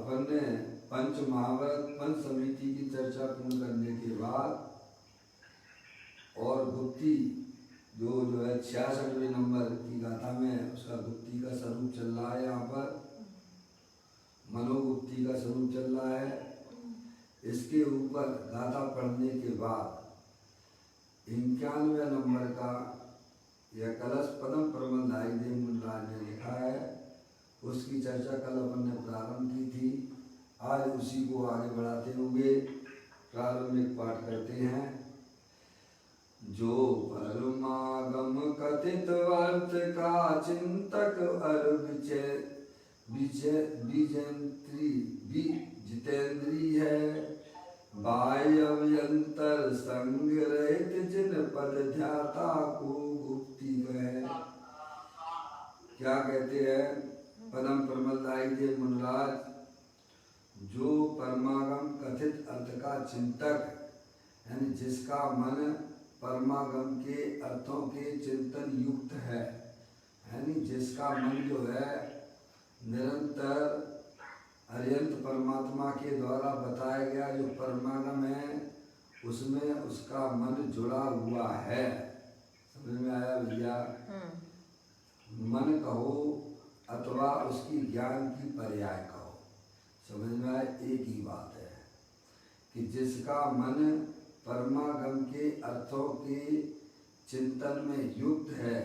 अपन ने पंच महाभारत पंच समिति की चर्चा पूर्ण करने के बाद और गुप्ती जो है 66वें नंबर की गाथा में उसका गुप्ती का स्वरूप चल रहा है। यहाँ पर मनोगुप्ती का स्वरूप चल रहा है। इसके ऊपर गाथा पढ़ने के बाद 91वें नंबर का यह कलश पदम प्रबंधाई देव मुनराज ने लिखा है। उसकी चर्चा कल अपन ने प्रारंभ की थी। आज उसी को आगे बढ़ाते हुए प्रारंभिक पाठ करते हैं। जो परमागम कथित अर्थ का चिंतक अर जितेंद्री है, बाह्यंतर संग रहित जिन पद ध्याता को गुप्ती है। क्या कहते हैं पदम प्रमलदाई देव मुनराज, जो परमागम कथित अर्थ का चिंतक यानी जिसका मन परमागम के अर्थों के चिंतन युक्त है, यानी जिसका मन जो है निरंतर अर्यंत परमात्मा के द्वारा बताया गया जो परमागम है उसमें उसका मन जुड़ा हुआ है। समझ में आया भैया? मन कहो अथवा उसकी ज्ञान की पर्याय कहो, समझ में आए? एक ही बात है कि जिसका मन परमागम के अर्थों के चिंतन में युक्त है।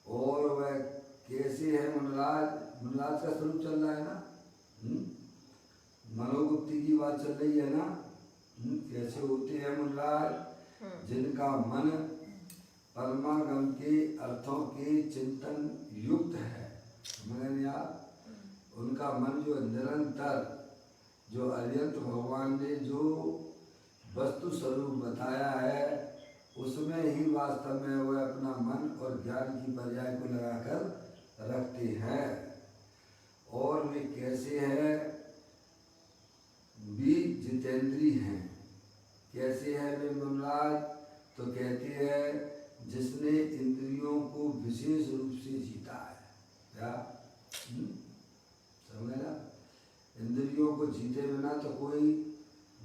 और वह कैसे है? मुनराज का स्वरूप चल रहा है ना, मनोगुप्ती की बात चल रही है ना। कैसे होते हैं मुनराज? जिनका मन परमागम के अर्थों के चिंतन युक्त है, समझ यार? उनका मन जो निरंतर जो अर्यंत भगवान ने जो वस्तु स्वरूप बताया है उसमें ही वास्तव में वह अपना मन और ज्ञान की पर्याय को लगाकर रखते हैं। और वे कैसे हैं? भी जितेंद्री हैं। कैसे हैं वे मुनराज? तो कहते हैं जिसने इंद्रियों को विशेष रूप से जीता है। क्या समझ ना? इंद्रियों को जीते बिना तो कोई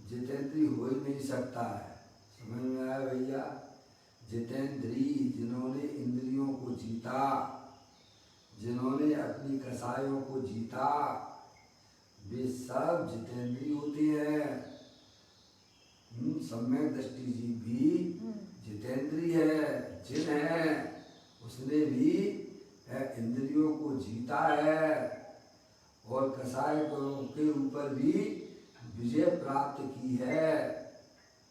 जितेंद्री हो ही नहीं सकता है। समझ में आया भैया? जितेंद्री जिन्होंने इंद्रियों को जीता, जिन्होंने अपनी कसायों को जीता, वे सब जितेंद्री होते हैं। सम्यक दृष्टि जी भी जितेंद्री है। जिन है उसने भी इंद्रियों को जीता है और कसाय के ऊपर भी विजय प्राप्त की है।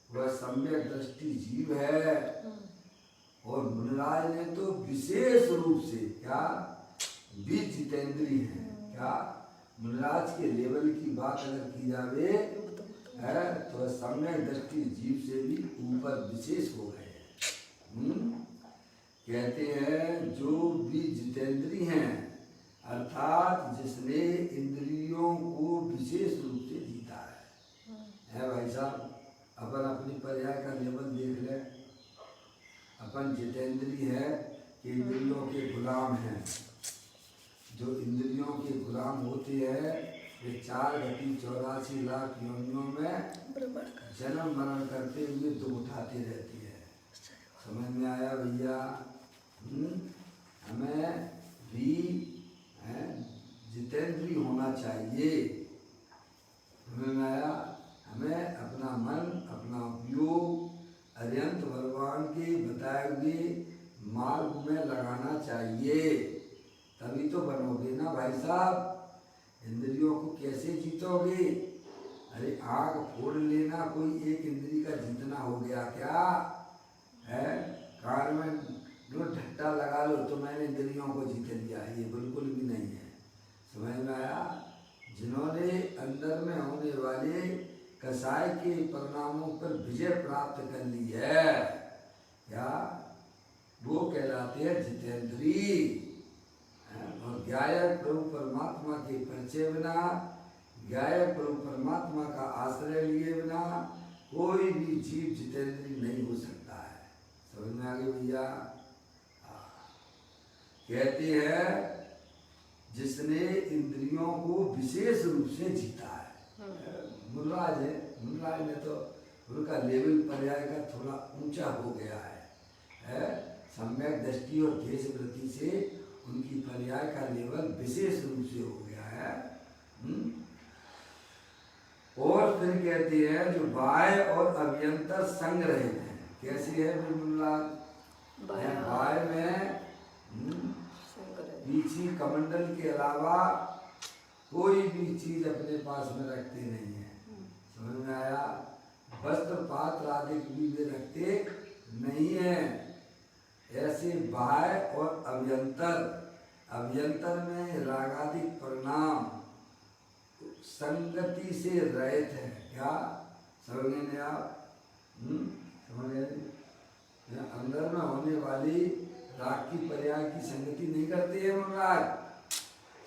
वह सम्यक दृष्टि जीव है। और मुनराज ने तो विशेष रूप से क्या भी जितेंद्री है। क्या मुनराज के लेवल की बात अगर की जावे है तो सम्यक दृष्टि जीव से भी ऊपर विशेष हो गए। कहते हैं जो भी जितेंद्री हैं अर्थात जिसने इंद्रियों को विशेष रूप से जीता है भाई साहब? अपन अपनी पर्याय का लेवल देख ले। अपन जितेंद्री है कि इंद्रियों के गुलाम हैं। जो इंद्रियों के गुलाम होते हैं वे 4 गति 84 लाख योनियों में जन्म मरण करते हुए दुख उठाते रहती है। समझ में आया भैया? हमें भी जितेंद्री होना चाहिए। समझ में आया? हमें अपना मन अपना उपयोग अर्यंत भगवान के बताए हुए मार्ग में लगाना चाहिए, तभी तो बनोगे ना भाई साहब। इंद्रियों को कैसे जीतोगे? अरे आग फोड़ लेना कोई एक इंद्री का जीतना हो गया क्या है? कार में जो ढट्टा लगा लो तो मैंने इंद्रियों को जीत लिया, ये बिल्कुल भी नहीं है। समझ में आया? जिन्होंने अंदर में होने वाले कसाय के परिणामों पर विजय प्राप्त कर ली है क्या वो कहलाते हैं जितेंद्री। और ज्ञायक प्रभु परमात्मा के परिचय बिना, ज्ञायक प्रभु परमात्मा का आश्रय लिए बिना कोई भी जीव जितेंद्री नहीं हो सकता है। समझ में आ गई भैया? कहते हैं जिसने इंद्रियों को विशेष रूप से जीता है। मुनराज है, मुनराज ने तो उनका लेवल पर्याय का थोड़ा ऊंचा हो गया है? सम्यक दृष्टि और देश वृत्ति से उनकी पर्याय का लेवल विशेष रूप से हो गया है। और फिर कहते हैं जो बाह्य और अभ्यंतर संग रहित हैं। कैसी है मुनराज? बाह्य में पीछी कमंडल के अलावा कोई भी चीज अपने पास में रखते नहीं है। समझ में आया? वस्त्र पात्र आदि भी वे रखते नहीं है। ऐसे बाह्य और अभ्यंतर, अभ्यंतर में रागादिक परिणाम संगति से रहित है। क्या समझ गए आप? समझ गए? अंदर में होने वाली राग की पर्याय की संगति नहीं करती है मनराज।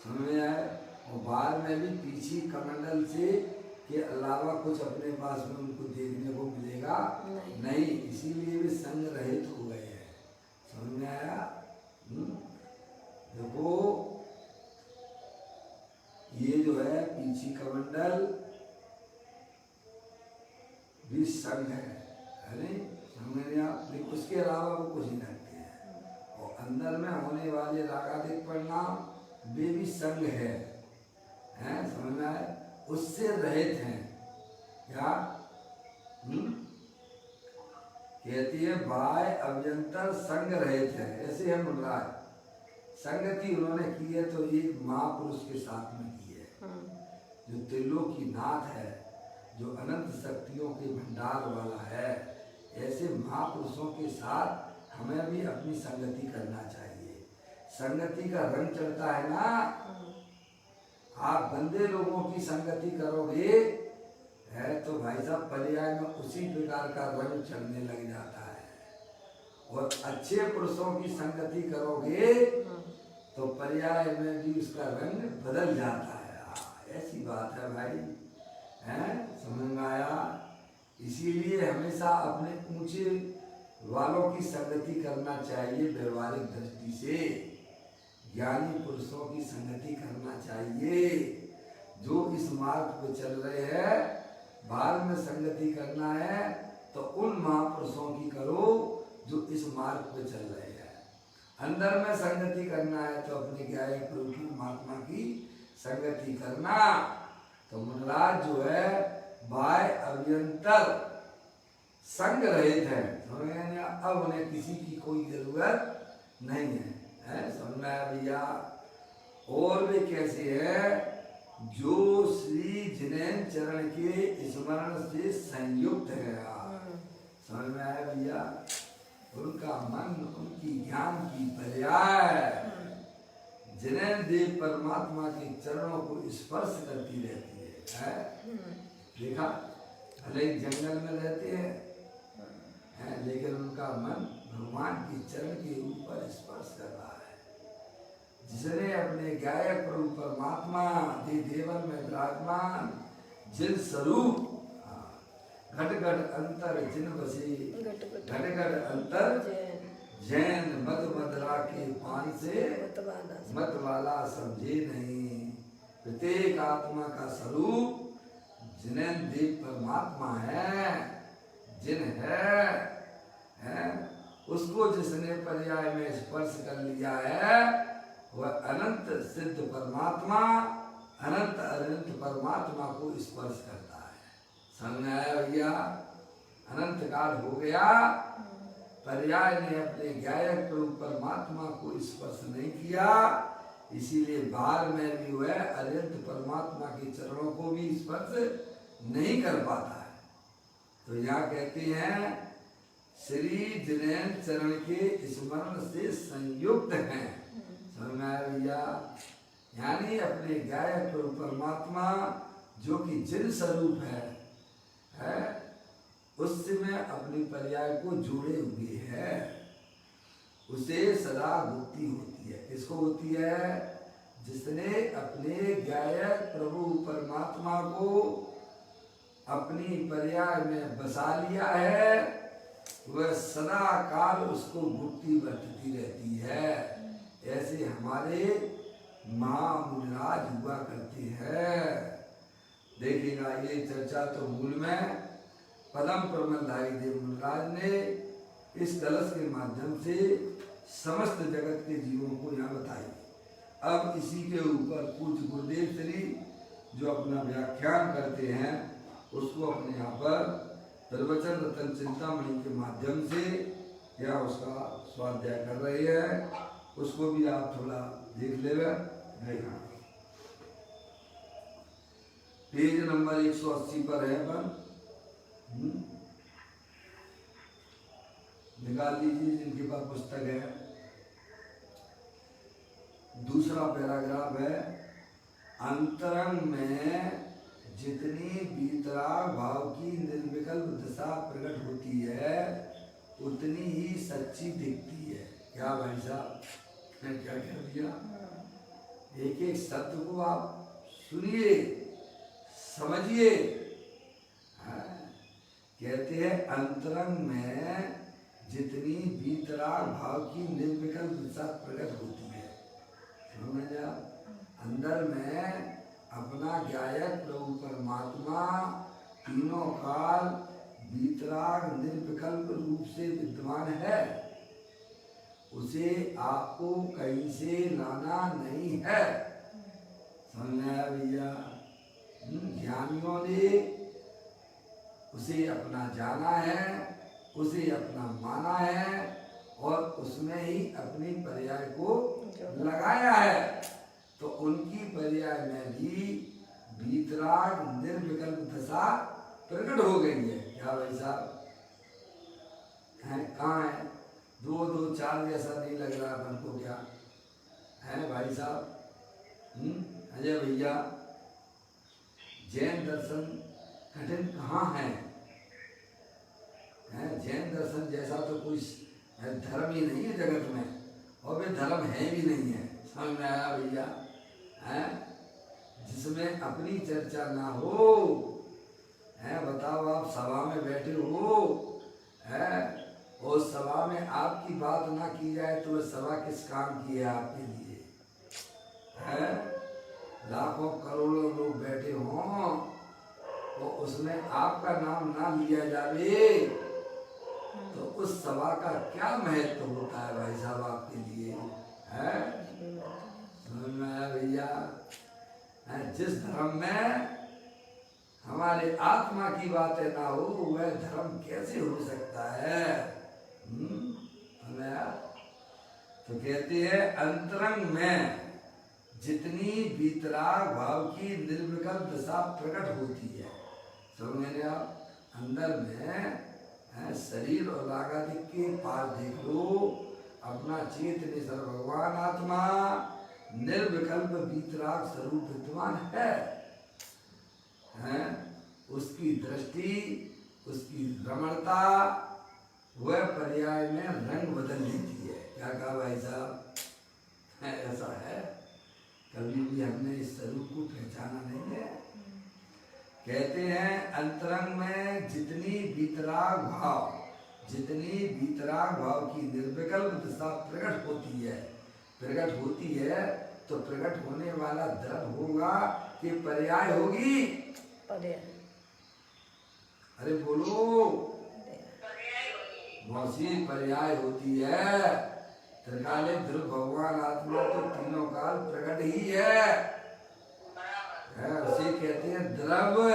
समझ में आए? और बाहर में भी पीछी कमंडल से के अलावा कुछ अपने पास में उनको देखने को मिलेगा नहीं, इसीलिए भी संग रहित हो गए हैं। समझ में आया? देखो ये जो है पीछी कमंडल भी संग है नहीं? समझ में आप? लेकिन उसके अलावा वो कुछ नहीं रखते हैं। और अंदर में होने वाले रागादिक परिणाम वे भी संग है, समझ में आए? उससे रहित हैं। क्या कहती है? बाह्य अभ्यंतर संग रहित है। ऐसे है मुनराज। संगति उन्होंने की है तो एक महापुरुष के साथ में की है, जो त्रिलोकी नाथ है, जो अनंत शक्तियों के भंडार वाला है। ऐसे महापुरुषों के साथ हमें भी अपनी संगति करना चाहिए। संगति का रंग चढ़ता है ना। आप गंदे लोगों की संगति करोगे है तो भाई साहब पर्याय में उसी प्रकार का रंग चढ़ने लग जाता है। और अच्छे पुरुषों की संगति करोगे तो पर्याय में भी उसका रंग बदल जाता है। ऐसी बात है भाई, समझ में आया? इसीलिए हमेशा अपने ऊंचे वालों की संगति करना चाहिए। व्यवहारिक दृष्टि से ज्ञानी पुरुषों की संगति करना चाहिए। जो इस मार्ग पे चल रहे हैं, बाहर में संगति करना है तो उन महापुरुषों की करो जो इस मार्ग पे चल रहे हैं। अंदर में संगति करना है तो अपने ज्ञानी पुरुष महात्मा की संगति करना। तो मुनराज जो है बाह्य अभ्यंतर संग रहित है। अब उन्हें किसी की कोई जरूरत नहीं है। समझ में आया भैया? और वे कैसे है? जो श्री जिनेन चरण के स्मरण से संयुक्त है। समझ में आया भैया? उनका मन उनकी ज्ञान की पर्याय जिनेन देव परमात्मा के चरणों को स्पर्श करती रहती है। देखा? भले जंगल में रहते हैं लेकिन उनका मन भगवान के चरण के ऊपर स्पर्श कर रहा है। जिसने अपने गायक प्रभु परमात्मा देवन में विराजमान जिन स्वरूप घट घट अंतर जिन बसे घट घट अंतर जैन मद मदरा के पानी से मत वाला समझे नहीं। प्रत्येक आत्मा का स्वरूप जिनेन देव परमात्मा है, जिन है उसको जिसने पर्याय में स्पर्श कर लिया है वह अनंत सिद्ध परमात्मा अनंत अनंत परमात्मा को स्पर्श करता है। समझ में आया भैया? अनंत काल हो गया, पर्याय ने अपने गायक प्रभु परमात्मा को स्पर्श नहीं किया, इसीलिए बाहर में भी वह अनंत परमात्मा के चरणों को भी स्पर्श नहीं कर पाता है। तो यहाँ कहते हैं श्री जिनेन चरण के स्मरण से संयुक्त हैं। समझ में आया भैया? यानी अपने गायक प्रभु परमात्मा जो कि जिन स्वरूप है उसमें अपनी पर्याय को जोड़े हुए है। उसे सदा मुक्ति होती है। किसको होती है? जिसने अपने गायक प्रभु परमात्मा को अपनी पर्याय में बसा लिया है वह सदा काल उसको मुक्ति बरतती रहती है। ऐसे हमारे महामुनिराज हुआ करते हैं। देखिएगा ये चर्चा तो मूल में पदम प्रबंधाई देव मुनिराज ने इस कलश के माध्यम से समस्त जगत के जीवों को यहाँ बताई। अब इसी के ऊपर पूज्य गुरुदेव श्री जो अपना व्याख्यान करते हैं उसको अपने यहाँ पर प्रवचन रतन चिंतामणि के माध्यम से या उसका स्वाध्याय कर रहे हैं, उसको भी आप थोड़ा देख लेगा। पेज नंबर 180 पर है पर निकाल लीजिए जिनके पास पुस्तक है। दूसरा पैराग्राफ है, अंतरंग में जितनी वीतराग भाव की निर्विकल्प दशा प्रकट होती है उतनी ही सच्ची दिखती है। क्या भाई साहब क्या कह दिया? एक एक शब्द को आप सुनिए समझिए। कहते हैं अंतरंग में जितनी वीतराग भाव की निर्विकल्प दशा प्रकट होती है, समझ आप, अंदर में अपना गायक प्रभु परमात्मा तीनों काल वीतराग निर्विकल्प रूप से विद्यमान है, उसे आपको कहीं से लाना नहीं है। समझ में आया भैया? ज्ञानियों ने उसे अपना जाना है, उसे अपना माना है और उसमें ही अपनी पर्याय को लगाया है। तो उनकी पर्याय में भी वीतराग निर्विकल्प दशा प्रकट हो गई है। क्या भाई साहब है? कहाँ है? 2 2 4 जैसा नहीं लग रहा अपन को? क्या है भाई साहब? अजय भैया, जैन दर्शन कठिन कहाँ है? जैन दर्शन जैसा तो कोई धर्म ही नहीं है जगत में, और वे धर्म है भी नहीं है। समझ में आया भैया? है जिसमें अपनी चर्चा ना हो, है बताओ, आप सभा में बैठे हो, है और सभा में आपकी बात ना की जाए तो वह सभा किस काम की है आपके लिए? है लाखों करोड़ों लोग बैठे हों तो उसमें आपका नाम ना लिया जावे तो उस सभा का क्या महत्व होता है भाई साहब आपके लिए? है समझ में आया भैया? जिस धर्म में हमारे आत्मा की बातें ना हो वह धर्म कैसे हो सकता है? तो कहते हैं अंतरंग में जितनी वीतराग भाव की निर्विकल्प दशा प्रकट होती है, समझ आप, अंदर में शरीर और रागादिक के पार देख लो, अपना चेत निसर भगवान आत्मा निर्विकल्प वीतराग स्वरूप विद्यमान है। उसकी दृष्टि, उसकी रमणता वह पर्याय में रंग बदल देती है। क्या कहा भाई साहब? ऐसा है, कभी भी हमने इस स्वरूप को पहचाना नहीं है। कहते हैं अंतरंग में जितनी वीतराग भाव की निर्विकल्प दशा प्रकट होती है तो प्रकट होने वाला द्रव्य होगा कि पर्याय होगी? अरे बोलो मौसी, पर्याय होती है। त्रिकाले ध्रुव भगवान आत्मा तो तीनों काल प्रकट ही है, उसे कहते हैं द्रव्य।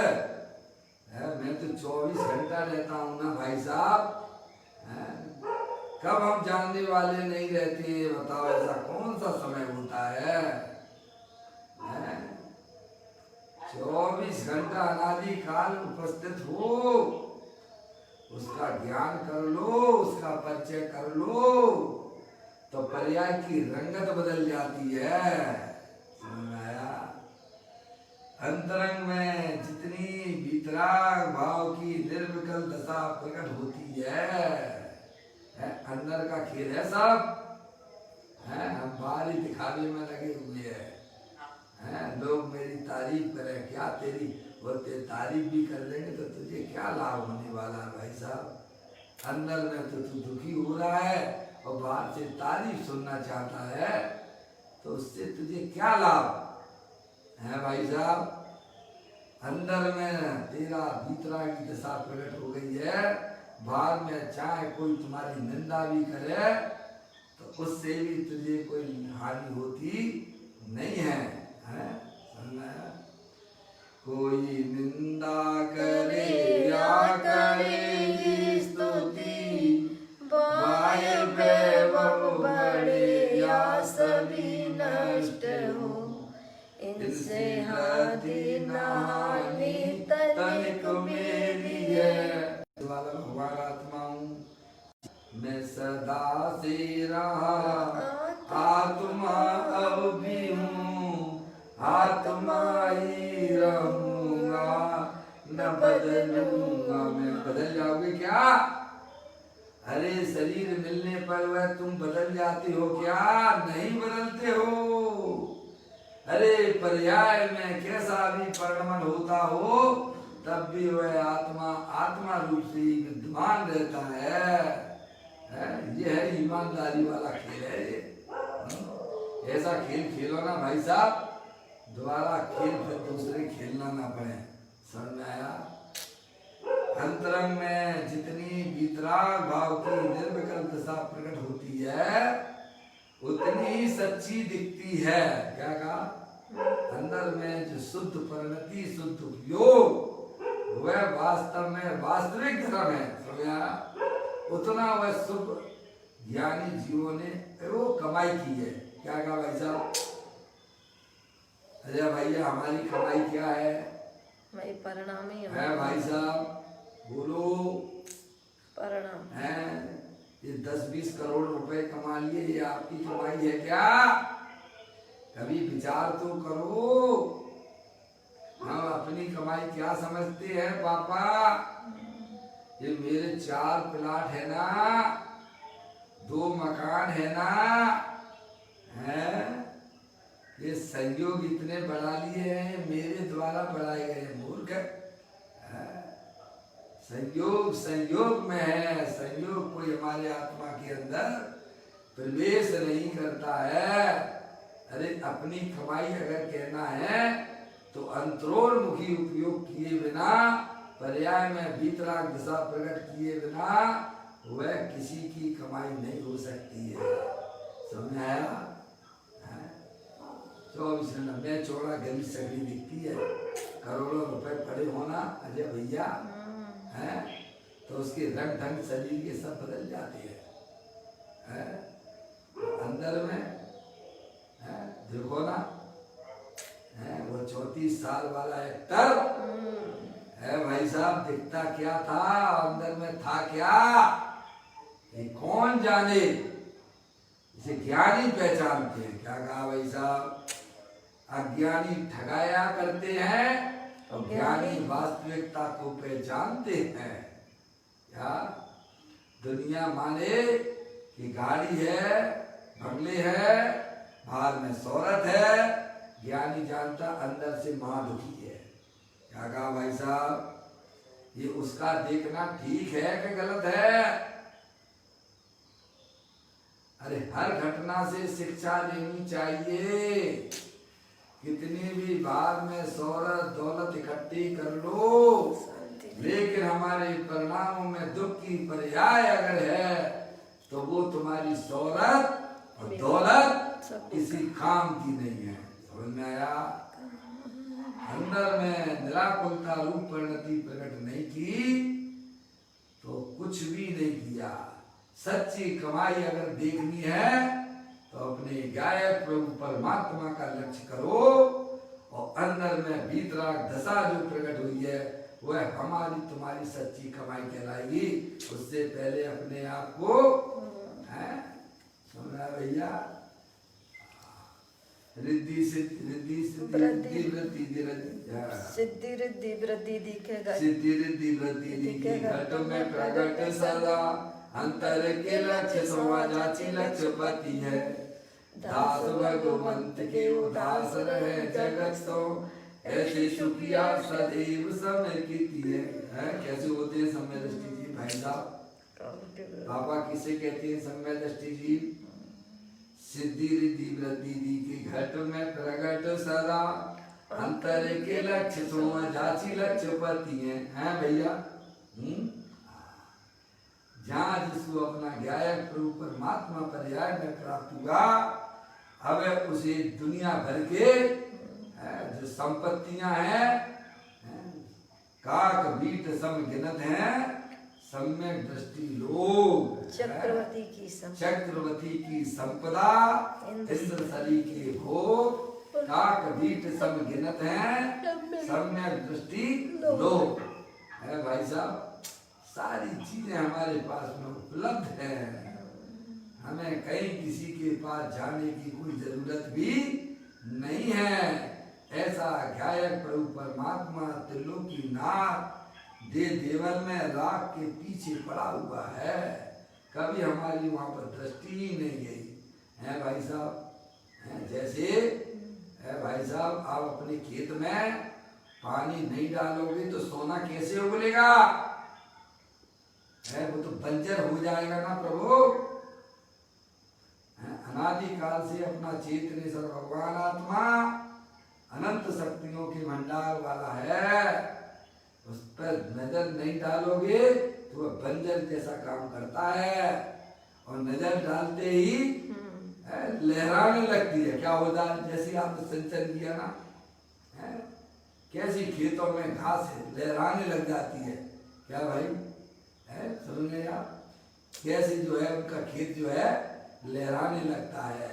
मैं तो 24 घंटा रहता हूँ ना भाई साहब, कब हम जानने वाले नहीं रहते? बताओ ऐसा कौन सा समय होता है? 24 घंटा अनादि काल उपस्थित हो, उसका ज्ञान कर लो, उसका परिचय कर लो तो पर्याय की रंगत बदल जाती है। समझ में आया? अंतरंग में जितनी वीतराग भाव की निर्विकल्प दशा प्रकट होती है, अंदर का खेल है सब, हम बाहरी दिखावे में लगे हुए हैं। लोग मेरी तारीफ करें, क्या तेरी और तारीफ भी कर लेंगे तो तुझे क्या लाभ होने वाला है भाई साहब? अंदर में तो तू दुखी हो रहा है और बाहर से तारीफ सुनना चाहता है, तो उससे तुझे क्या लाभ है भाई साहब। अंदर में तेरा भीतरा की दशा प्रकट हो गई है, बाहर में चाहे कोई तुम्हारी निंदा भी करे तो उससे भी तुझे कोई हानि होती नहीं है, है? कोई निंदा करे या करे स्तुति, बाय वैभव बढ़े या सभी नष्ट हो, इनसे हानि नहानि तनिक मेरी है। भगवान आत्मा हूँ मैं सदा से रहा, आत्मा अब भी हूँ, आत्मा ही रहूंगा, न बदलूंगा मैं। बदल जाओगे क्या? अरे शरीर मिलने पर वह तुम बदल जाते हो क्या? नहीं बदलते हो। अरे पर्याय में कैसा भी परिणमन होता हो तब भी वह आत्मा आत्मा रूप से विद्यमान रहता है। ये है ईमानदारी वाला खेल है ये। ऐसा खेल खेलो ना भाई साहब, दोबारा खेल फिर दूसरे खेलना ना पड़े। समझ में आया? अंतरंग में जितनी वितराग भाव की निर्विकल्प दशा प्रकट होती है उतनी ही सच्ची दिखती है। क्या कहा? अंदर में जो शुद्ध परिणति, शुद्ध उपयोग, वह वास्तव में वास्तविक धर्म है। समझा? उतना वह शुभ ज्ञानी जीवों ने वो कमाई की है। क्या कहा भाई साहब? अरे भैया हमारी कमाई क्या है? भाई परिणाम ही है भाई साहब, बोलो। परिणाम है ये 10-20 करोड़ रुपए कमा लिए, ये आपकी कमाई है क्या? कभी विचार तो करो। हम अपनी कमाई क्या समझते हैं पापा? ये मेरे 4 प्लाट है ना, 2 मकान है ना, है? ये संयोग इतने बढ़ा लिए हैं, मेरे द्वारा बढ़ाए गए। मूर्ख संयोग संयोग में है, संयोग कोई हमारे आत्मा के अंदर प्रवेश नहीं करता है। अरे अपनी कमाई अगर कहना है तो अंतरोन्मुखी उपयोग किए बिना, पर्याय में भीतराग दिशा प्रकट किए बिना वह किसी की कमाई नहीं हो सकती है। समझ आया? 24 में चौड़ा गली सकड़ी दिखती है, करोड़ों रुपए पड़े होना अजय भैया, है? तो उसके रंग ढंग शरीर के सब बदल जाते हैं। अंदर में है? देखो ना, है वो 34 साल वाला एक्टर है भाई साहब, दिखता क्या था, अंदर में था क्या, ये कौन जाने। इसे ज्ञानी पहचानते हैं। क्या कहा भाई साहब? अज्ञानी ठगाया करते हैं और ज्ञानी वास्तविकता को पहचानते हैं। क्या दुनिया माने कि गाड़ी है, बंगले है, बाहर में शोहरत है, ज्ञानी जानता अंदर से मां दुखी है। क्या कहा भाई साहब? ये उसका देखना ठीक है कि गलत है? अरे हर घटना से शिक्षा लेनी चाहिए। कितनी भी बाद में शोहरत दौलत इकट्ठी कर लो, लेकिन हमारे परिणामों में दुख की पर्याय अगर है तो वो तुम्हारी शोहरत और दौलत किसी काम की नहीं है। समझ में आया? अंदर में निराकुलता रूप परिणति प्रकट नहीं की तो कुछ भी नहीं किया। सच्ची कमाई अगर देखनी है तो अपने गायक प्रभु परमात्मा का लक्ष्य करो, और अंदर में भीतराग दशा जो प्रकट हुई है वह हमारी तुम्हारी सच्ची कमाई कहलाएगी। उससे पहले अपने आप को सुना भैया, रिद्धि सिद्धि सिद्धि रिद्धि वृद्धि दिखेगा, सिद्धि रिद्धि वृद्धि दिखे घट में प्रकट सदा, अंतर के लक्ष्य समाजाची लक्ष्यपति है। दास भगवंत के उदास रहे जगत तो, ऐसे सुखिया सदैव समय कीती है। कैसे होते हैं समय दृष्टि जी भाई साहब? पापा किसे कहते हैं समय दृष्टि जी? सिद्धि रिद्धि वृद्धि की घट में प्रगट सदा अंतर के लक्ष्य सो जाची लक्ष्य पति हैं भैया। जहाँ जिसको अपना गायक प्रभु परमात्मा पर्याय में प्राप्त हुआ, अब उसे दुनिया भर के जो संपत्तियां हैं, काक बीट सम गिनत हैं, सम्यक दृष्टि लोग, चक्रवर्ती की संपदा, इंद्र सरी के भोग, काक बीट सम गिनत हैं, सम्यक दृष्टि लोग है भाई साहब। सारी चीजें हमारे पास में उपलब्ध है, हमें कहीं किसी के पास जाने की कोई जरूरत भी नहीं है। ऐसा गायक प्रभु परमात्मा त्रिलोकी नाथ दे देवल में राख के पीछे पड़ा हुआ है, कभी हमारी वहां पर दृष्टि ही नहीं गई है भाई साहब। जैसे है भाई साहब, आप अपने खेत में पानी नहीं डालोगे तो सोना कैसे उगलेगा? है वो तो बंजर हो जाएगा ना प्रभु। अनादि काल से अपना चेतनेश्वर भगवान आत्मा अनंत शक्तियों के भंडार वाला है, उस पर नजर नहीं डालोगे तो वह बंजर जैसा काम करता है, और नजर डालते ही लहराने लगती है। क्या होता है? जैसे आपने सिंचन किया ना, कैसी खेतों में घास लहराने लग जाती है। क्या भाई समझ गए आप? कैसे जो है उनका खेत जो है लहराने लगता है।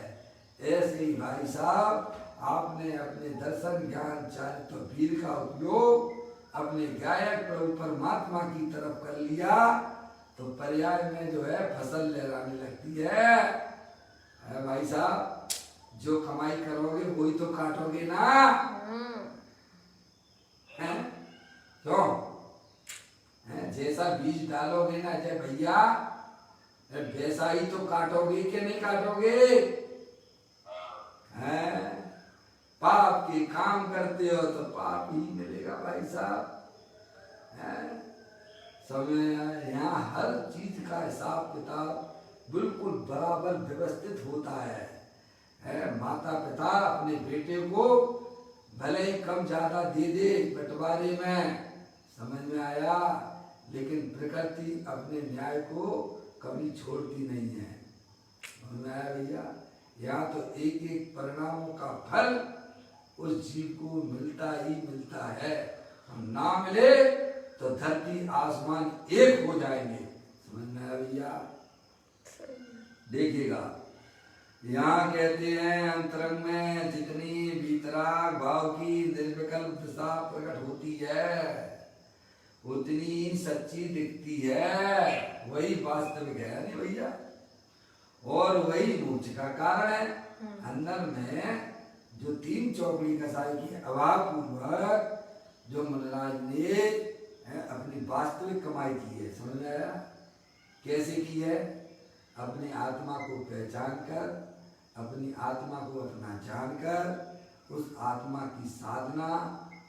ऐसे ही भाई साहब, आपने अपने दर्शन ज्ञान चारित्र वीर का उपयोग अपने गायक प्रभु परमात्मा की तरफ कर लिया तो पर्याय में जो है फसल लहराने लगती है भाई साहब। जो कमाई करोगे वही तो काटोगे ना, है क्यों? जैसा बीज डालोगे ना जय भैया, वैसा ही तो काटोगे कि नहीं काटोगे? पाप के काम करते हो तो पाप ही मिलेगा भाई साहब। समय यहाँ हर चीज का हिसाब किताब बिल्कुल बराबर व्यवस्थित होता है। माता पिता अपने बेटे को भले ही कम ज्यादा दे दे बंटवारे में, समझ में आया, लेकिन प्रकृति अपने न्याय को कभी छोड़ती नहीं है। समझ में आया भैया? यहाँ तो एक एक परिणामों का फल उस जीव को मिलता ही मिलता है। हम ना मिले तो धरती आसमान एक हो जाएंगे। समझ में आया भैया? देखिएगा, यहाँ कहते हैं अंतरंग में जितनी वितराग भाव की निर्विकल्प दिशा प्रकट होती है उतनी सच्ची दिखती है, वही वास्तविक है नहीं भैया, और वही मोक्ष का कारण है। अंदर में जो तीन चौकड़ी कसाई की अभाव पूर्वक जो मनराज ने अपनी वास्तविक कमाई की है, समझ में आया? कैसे की है? अपनी आत्मा को पहचान कर, अपनी आत्मा को अपना जानकर, उस आत्मा की साधना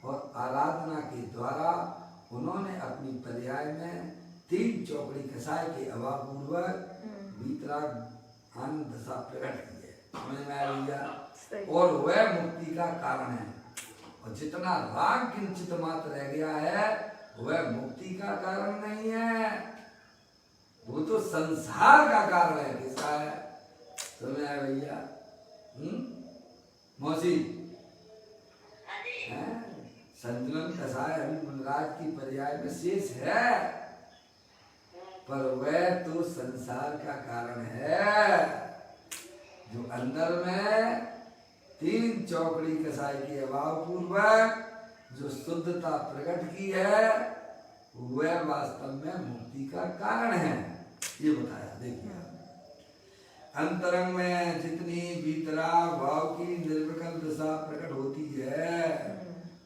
और आराधना के द्वारा उन्होंने अपनी पर्याय में तीन चौकड़ी कसाई के अभाव पूर्वक वितराग आनंद दशा प्रकट की है। समझ में आया भैया? और वह मुक्ति का कारण है। और जितना राग किंचित मात्र रह गया है वह मुक्ति का कारण नहीं है, वो तो संसार का कारण है। किसका है? समझ में आया भैया? मौसी संतुलन कसाय अभी मनराज की पर्याय में शेष है, पर वह तो संसार का कारण है। जो अंदर में तीन चौकड़ी कसाई के अभाव पूर्वक जो शुद्धता प्रकट की है वह वास्तव में मुक्ति का कारण है, ये बताया। देखिए, अंतरंग में जितनी वितराग भाव की निर्विकल्प दशा प्रकट होती है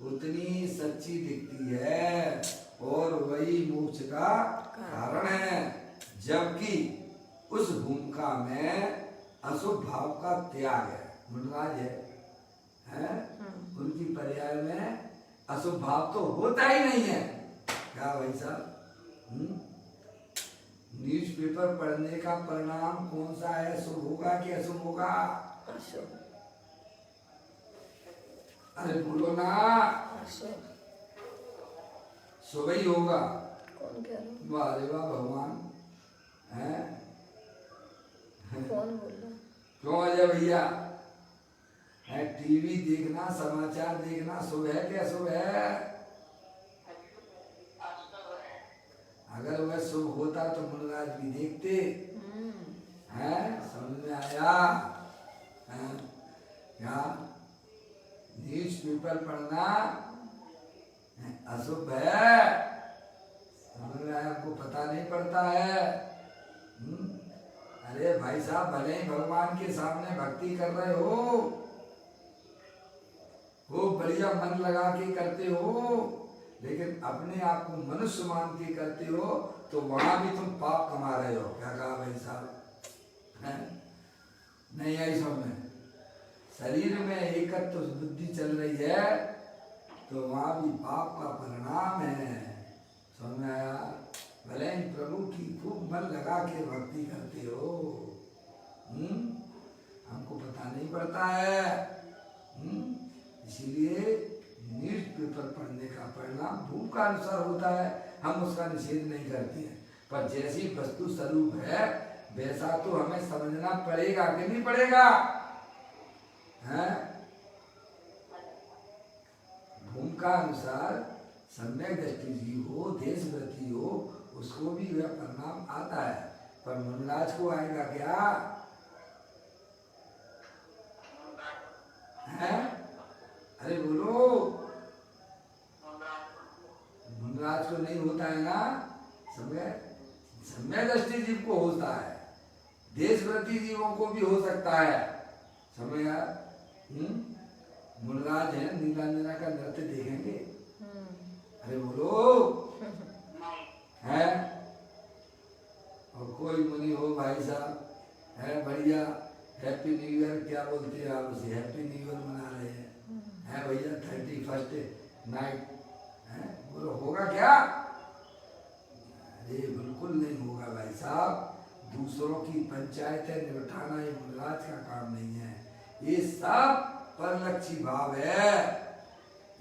उतनी सच्ची दिखती है, और वही मोक्ष का कारण है। जबकि उस भूमिका में अशुभ भाव का त्याग है। मनराज है? उनकी पर्याय में अशुभ भाव तो होता ही नहीं है। क्या भाई साहब? न्यूज़पेपर पढ़ने का परिणाम कौन सा है? शुभ होगा कि अशुभ होगा? अशुभ। अरे बोलो ना। अशुभ। शुभ ही होगा। कौन कह रहा? वाह रे वाह भगवान है। कौन बोल रहा? क्यों अजय भैया है? टीवी देखना, समाचार देखना शुभ है कि अशुभ है? अगर वह शुभ होता तो मुनराज भी देखते हैं। समझ में आया? हैं? क्या न्यूज़पेपर पढ़ना अशुभ है? समझ में आया? आपको पता नहीं पड़ता है? अरे भाई साहब, भले ही भगवान के सामने भक्ति कर रहे हो, खूब बढ़िया मन लगा के करते हो, लेकिन अपने आप को मनुष्य मान के करते हो तो वहां भी तुम पाप कमा रहे हो। क्या कहा भाई साहब? नहीं आई समझ में? शरीर में एकत्व बुद्धि चल रही है तो वहां भी पाप का परिणाम है। समझ में आया? भले ही प्रभु की खूब मन लगा के भक्ति करते हो, हमको पता नहीं पड़ता है। इसीलिए न्यूज़पेपर पढ़ने का परिणाम भूख का अनुसार होता है, हम उसका निषेध नहीं करते हैं, पर जैसी वस्तु स्वरूप है वैसा तो हमें समझना पड़ेगा कि नहीं पड़ेगा? हैं? भूम का अनुसार सम्यक दृष्टि जीव हो, देशव्रती हो, उसको भी वह परिणाम आता है, पर मुनराज को आएगा क्या? हैं? अरे बोलो। मुनराज को नहीं होता है ना? सम्यक दृष्टि जीव को होता है, देशव्रती जीवों को भी हो सकता है। समझ आया? मुनराज है, नीलांजना का नृत्य देखेंगे? अरे बोलो। है? और कोई मुनि हो भाई साहब है बढ़िया, हैप्पी न्यू ईयर क्या बोलते हैं आप उसे? हैप्पी न्यू ईयर मना रहे हैं, है भैया 31st नाइट है, बोलो होगा क्या? अरे बिल्कुल नहीं होगा भाई साहब। दूसरों की पंचायतें निपटाना ये मुनराज का काम नहीं है, ये सब परलक्षी भाव है,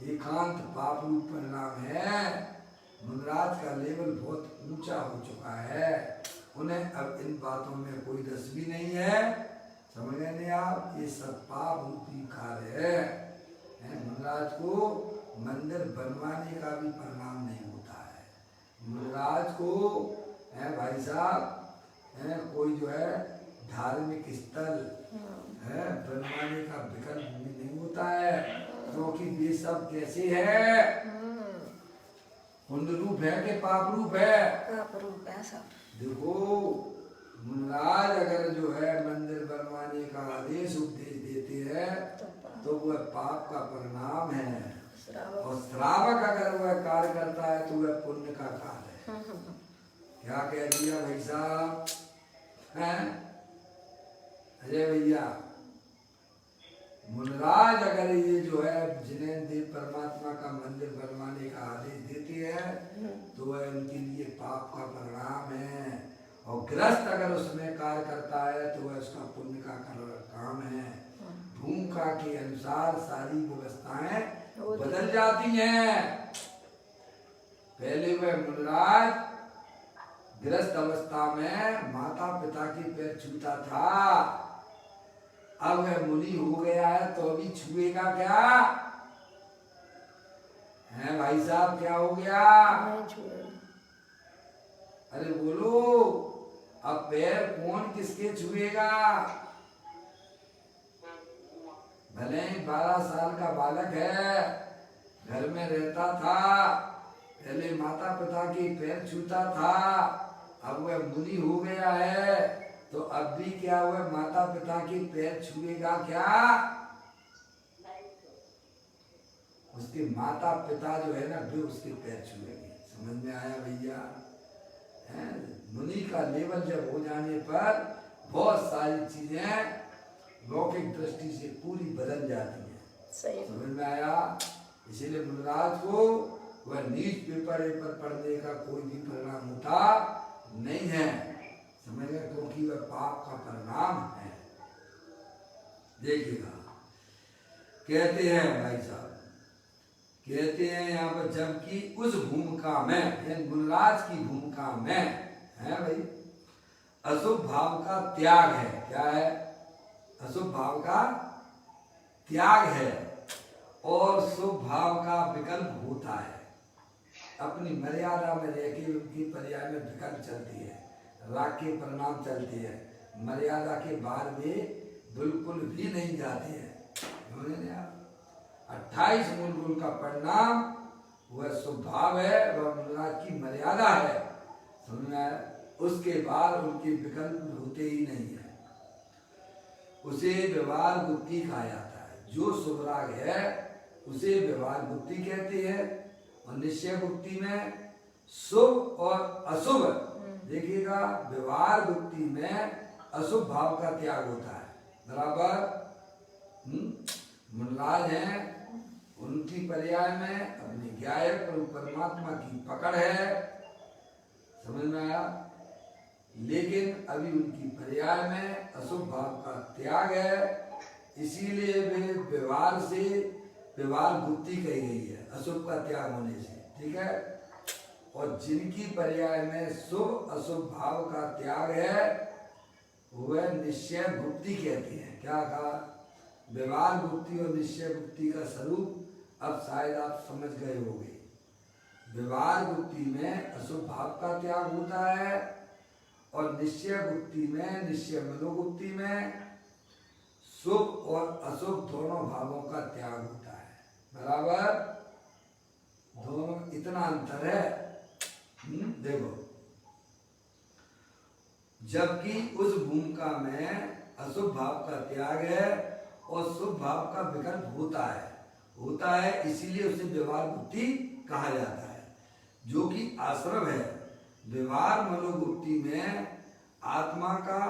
एकांत पाप रूप परिणाम है। मुनराज का लेवल बहुत ऊंचा हो चुका है, उन्हें अब इन बातों में कोई रस भी नहीं है। समझ गए नहीं आप? ये सब पाप रूपी कार्य है। मुनराज को मंदिर बनवाने का भी परिणाम नहीं होता है। मुनराज को है भाई साहब है कोई जो है धार्मिक स्थल है बनवाने का विकल्प भी नहीं होता है, क्योंकि वे सब कैसे है? पुण्य रूप है कि पाप रूप है? पाप रूप है सब। देखो, मुनराज अगर जो है मंदिर बनवाने का आदेश उपदेश देते हैं तो वह पाप का परिणाम है, और श्रावक अगर वह कार्य करता है तो वह पुण्य का कार्य है। क्या कह दिया भाई साहब? हैं? अजय भैया, मुनराज अगर ये जो है जिन्हें देव परमात्मा का मंदिर बनवाने का आदेश देते हैं तो वह उनके लिए पाप का परिणाम है, और गृहस्थ अगर उसमें कार्य करता है तो वह उसका पुण्य का काम है। भूमिका के अनुसार सारी व्यवस्थाएं बदल जाती हैं। पहले वह मुनराज गृहस्थ अवस्था में माता पिता के पैर छूता था, अब वह मुनि हो गया है तो अभी छुएगा क्या? है भाई साहब, क्या हो गया? नहीं छुएगा। अरे बोलो, अब पैर कौन किसके छुएगा? भले ही 12 साल का बालक है, घर में रहता था, पहले माता पिता के पैर छूता था, अब वह मुनि हो गया है तो अब भी क्या वह माता पिता के पैर छुएगा क्या? उसके माता पिता जो है ना वे उसके पैर छुएंगे। समझ में आया भैया? मुनि का लेवल जब हो जाने पर बहुत सारी चीजें लौकिक दृष्टि से पूरी बदल जाती हैं। सही। समझ में आया? इसीलिए मुनराज को वह न्यूज़पेपर पढ़ने का कोई भी परिणाम होता नहीं है, समझ गए, क्योंकि वह पाप का परिणाम है। देखिएगा, कहते हैं भाई साहब, कहते हैं यहाँ पर, जबकि उस भूमिका में, यानी गुणराज की भूमिका में है भाई, अशुभ भाव का त्याग है। क्या है? अशुभ भाव का त्याग है और शुभ भाव का विकल्प होता है। अपनी मर्यादा में रहकर उनकी पर्याय में विकल्प चलती है, राग के परिणाम चलती है, मर्यादा के बाहर में बिल्कुल भी नहीं जाते हैं। 28 मूल गुण का परिणाम वह स्वभाव है, वह गुणराज की मर्यादा है, समझ में आया? उसके बाद उनके विकल्प होते ही नहीं है। उसे व्यवहार बुद्धि कहा जाता है। जो शुभ राग है उसे व्यवहार बुद्धि कहते हैं, और निश्चय बुद्धि में शुभ और अशुभ, देखिएगा, व्यवहार बुद्धि में अशुभ भाव का त्याग होता है। बराबर मुनराज हैं, उनकी पर्याय में अपने गायक और परमात्मा की पकड़ है, समझ में आया? लेकिन अभी उनकी पर्याय में अशुभ भाव का त्याग है, इसीलिए वे व्यवहार से व्यवहार बुद्धि कही गई है, अशुभ का त्याग होने से, ठीक है। और जिनकी पर्याय में शुभ अशुभ भाव का त्याग है वह निश्चय बुद्धि कहती है। क्या कहा? व्यवहार बुद्धि और निश्चय बुद्धि का स्वरूप अब शायद आप समझ गए होंगे। व्यवहार बुद्धि में अशुभ भाव का त्याग होता है और निश्चय बुद्धि में, निश्चय मनोबुद्धि में शुभ और अशुभ दोनों भावों का त्याग होता है। बराबर, दोनों इतना अंतर है। देखो, जबकि उस भूमिका में अशुभ भाव का त्याग है और शुभ भाव का विकल्प होता है, इसीलिए उसे व्यवहार बुद्धि कहा जाता है, जो कि आश्रम है। व्यवहार मनोबुद्धि में आत्मा का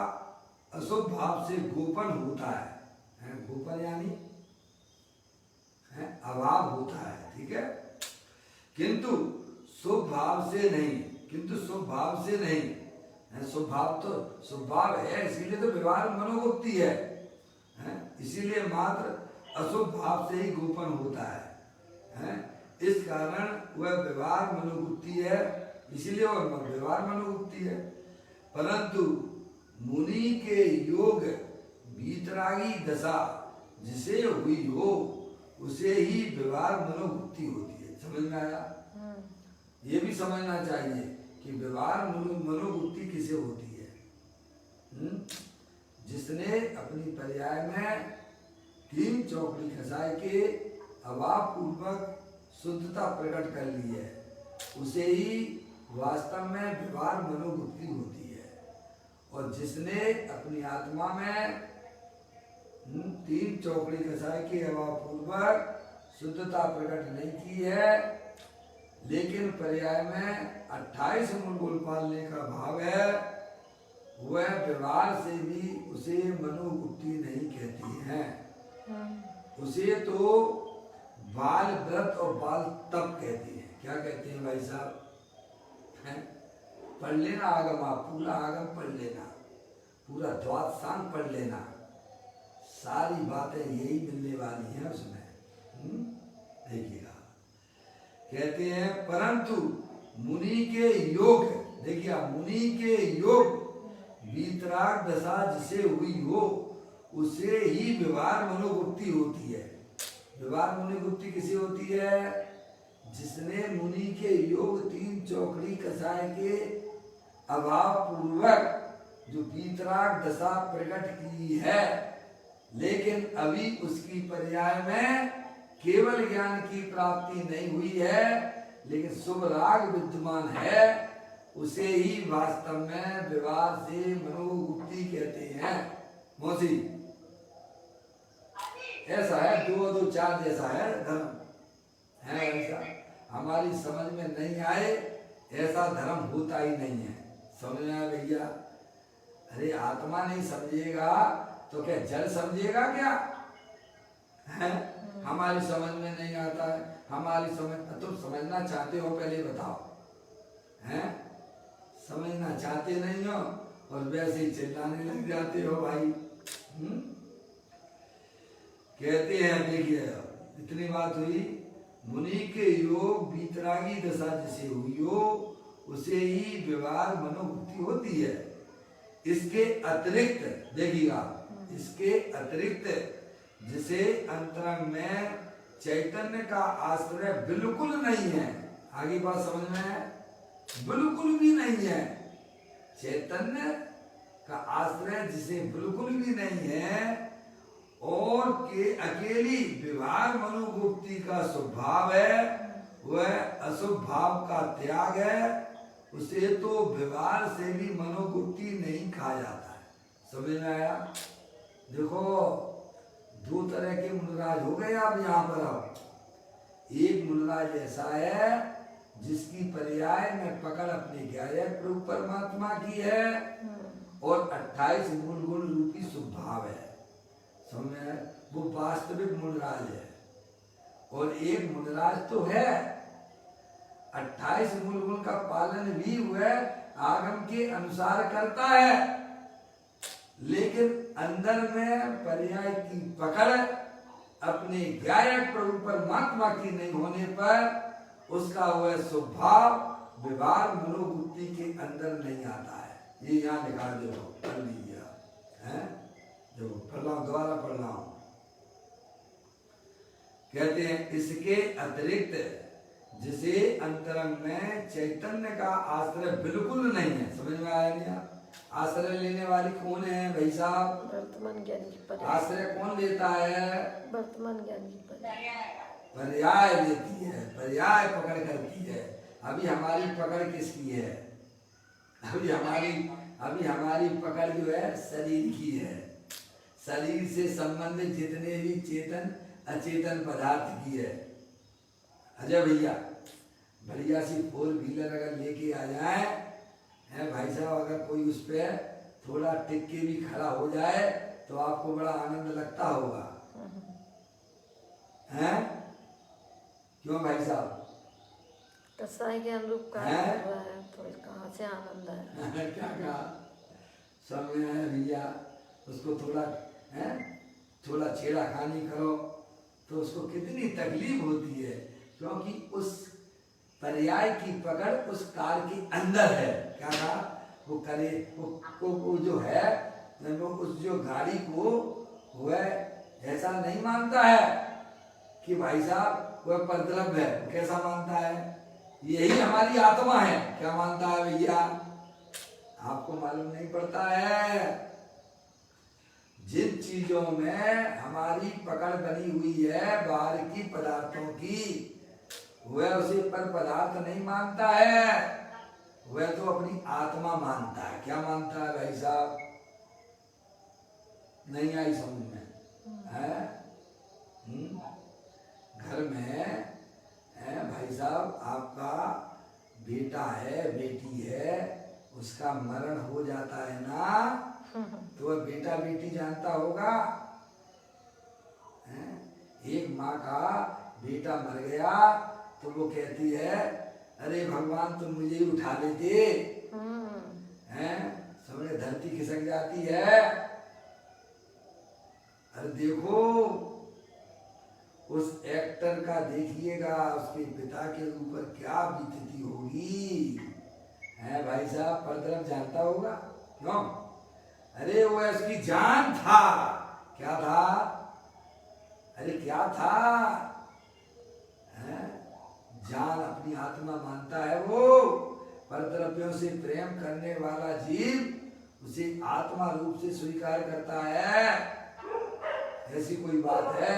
अशुभ भाव से गोपन होता है, गोपन यानी अभाव होता है, ठीक है। किंतु शुभ भाव से नहीं, शुभ भाव तो शुभ भाव है, इसीलिए तो व्यवहार मनोबुद्धि है, इसीलिए मात्र अशुभ भाव से ही गोपन होता है। इस कारण वह व्यवहार मनोबुद्धि है, इसीलिए वह व्यवहार मनोबुद्धि है। परंतु मुनि के योग वीतरागी दशा जिसे हुई हो उसे ही व्यवहार मनोबुद्धि होती है। समझ में आया? ये भी समझना चाहिए कि व्यवहार मनोबुद्धि किसे होती है? जिसने अपनी पर्याय में 3 चौकड़ी खसाई के अभाव पूर्वक शुद्धता प्रकट कर ली है, उसे ही वास्तव में व्यवहार मनोबुद्धि होती है। और जिसने अपनी आत्मा में 3 चौकड़ी खसाई के अभाव पूर्वक शुद्धता प्रकट नहीं की है, लेकिन पर्याय में 28 मूल गुण पालने का भाव है, वह व्यवहार से भी उसे मनोबुद्धि नहीं कहती है। उसे तो बाल व्रत और बाल तप कहती है। क्या कहते हैं भाई साहब? पढ़ लेना आगम, आप पूरा आगम पढ़ लेना, पूरा द्वादशांग पढ़ लेना, सारी बातें यही मिलने वाली हैं उसमें। देखिएगा, कहते हैं परंतु मुनि के योग, देखिए मुनि के योग वीतराग दशा जिसे हुई हो उसे ही व्यवहार मनोबुद्धि होती है। व्यवहार मनोबुद्धि किसे होती है? जिसने मुनि के योग 3 चौकड़ी कसाय के अभाव पूर्वक जो वीतराग दशा प्रकट की है, लेकिन अभी उसकी पर्याय में केवल ज्ञान की प्राप्ति नहीं हुई है, लेकिन शुभ राग विद्यमान है, उसे ही वास्तव में व्यवहार से मनोबुद्धि कहते हैं। मौसी, ऐसा है, 2 2 4 जैसा है धर्म, है ऐसा। हमारी समझ में नहीं आए ऐसा धर्म होता ही नहीं है। समझ में आया भैया? अरे आत्मा नहीं समझेगा तो क्या जल समझेगा क्या? है? हमारी समझ में नहीं आता है, हमारी समझ, तुम समझना चाहते हो पहले बताओ, हैं? समझना चाहते नहीं हो और वैसे ही चिल्लाने लग जाते हो भाई। कहते हैं, देखिए इतनी बात हुई, मुनि के योग बीतरागी दशा जिसे हुई हो उसे ही व्यवहार मनोवृत्ति होती है। इसके अतिरिक्त देखिएगा, इसके अतिरिक्त जिसे अंतरंग में चैतन्य का आश्रय बिल्कुल नहीं है, आगे बात समझ में है, बिल्कुल भी नहीं है, चैतन्य का आश्रय जिसे बिल्कुल भी नहीं है और के अकेली व्यवहार मनोवृत्ति का स्वभाव है, वह अशुभ भाव का त्याग है, उसे तो व्यवहार से भी मनोवृत्ति नहीं कहा जाता है। समझ में आया? देखो दो तरह के मुनराज हो गए आप यहाँ पर। अब एक मुनराज ऐसा है जिसकी पर्याय में पकड़ अपने ज्ञायक प्रभु परमात्मा की है और 28 मूल गुण रूपी स्वभाव है, समझ में, वो वास्तविक मुनराज है। और एक मुनराज तो है 28 मूल गुण का पालन भी हुआ आगम के अनुसार करता है, लेकिन अंदर में पर्याय की पकड़ अपने गायक प्रभु परमात्मा की नहीं होने पर उसका वह स्वभाव व्यवहार मनोवृत्ति के अंदर नहीं आता है। ये यहाँ लिखा दो, पढ़ लीजिए है, जो पढ़ रहा हूं, दोबारा पढ़ रहा हूं। कहते हैं, इसके अतिरिक्त जिसे अंतरंग में चैतन्य का आश्रय बिल्कुल नहीं है। समझ में आया नहीं? आश्रय लेने वाली कौन है भाई साहब? वर्तमान ज्ञान की पर्याय। आश्रय कौन लेता है? वर्तमान ज्ञान की पर्याय लेती है, पर्याय पकड़ करती है। अभी हमारी पकड़ किसकी है? अभी हमारी पकड़ जो है शरीर की है। शरीर से संबंधित जितने भी चेतन अचेतन पदार्थ की है। अजय भैया बढ़िया सी 4 व्हीलर अगर लेके आ जाए है भाई साहब, अगर कोई उस पे थोड़ा टिक के भी खड़ा हो जाए तो आपको बड़ा आनंद लगता होगा, हैं? क्यों भाई साहब? कसाई के अनुरूप कार्य कर रहा है तो कहाँ से आनंद है? क्या कहा? समय है भैया, उसको थोड़ा छेड़ा खानी करो तो उसको कितनी तकलीफ होती है, क्योंकि उस पर्याय की पकड़ उस कार के अंदर है। क्या कहा? वो करे वो जो है वो उस जो गाड़ी को वह ऐसा नहीं मानता है कि भाई साहब वह परद्रव्य है। वो कैसा मानता है? यही हमारी आत्मा है। क्या मानता है भैया? आपको मालूम नहीं पड़ता है। जिन चीजों में हमारी पकड़ बनी हुई है बाहर की पदार्थों की, वह उसे पर पदार्थ नहीं मानता है, वह तो अपनी आत्मा मानता है। क्या मानता है भाई साहब? नहीं आई समझ में है? घर में है भाई साहब, आपका बेटा है बेटी है, उसका मरण हो जाता है ना, तो वह बेटा बेटी जानता होगा। एक माँ का बेटा मर गया तो वो कहती है, अरे भगवान तुम मुझे ही उठा लेते, हैं? समझे, धरती खिसक जाती है। अरे देखो उस एक्टर का देखिएगा, उसके पिता के ऊपर क्या बीतती होगी, है भाई साहब? परद्रव्य जानता होगा। क्यों? अरे वो उसकी जान था। क्या था? अरे क्या था? है? जान अपनी आत्मा मानता है वो। परद्रव्यों से प्रेम करने वाला जीव उसे आत्मा रूप से स्वीकार करता है। ऐसी कोई बात है?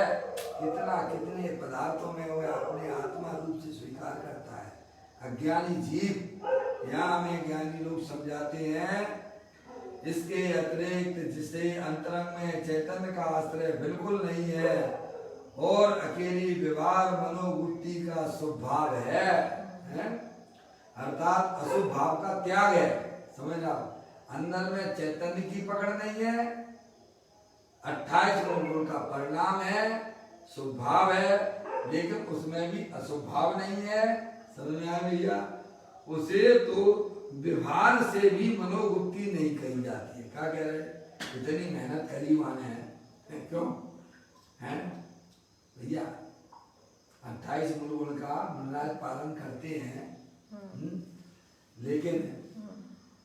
कितने पदार्थों में वो अपने आत्मा रूप से स्वीकार करता है। अज्ञानी जीव, यहाँ हमें ज्ञानी लोग समझाते हैं, इसके अतिरिक्त जिसे अंतरंग में चैतन्य का आश्रय बिल्कुल नहीं है और अकेली व्यवहार मनोवृत्ति का स्वभाव है, अर्थात अशुभ भाव का त्याग है। समझ आओ, अंदर में चैतन्य की पकड़ नहीं है, 28 गुण का परिणाम है, स्वभाव है, लेकिन उसमें भी अशुभ भाव नहीं है। समझ में आया भैया? उसे तो व्यवहार से भी मनोगुप्ती नहीं कही जाती है। क्या कह रहे हैं? इतनी मेहनत करी माने है क्यों है भैया? 28 मूल का मनराज पालन करते हैं, लेकिन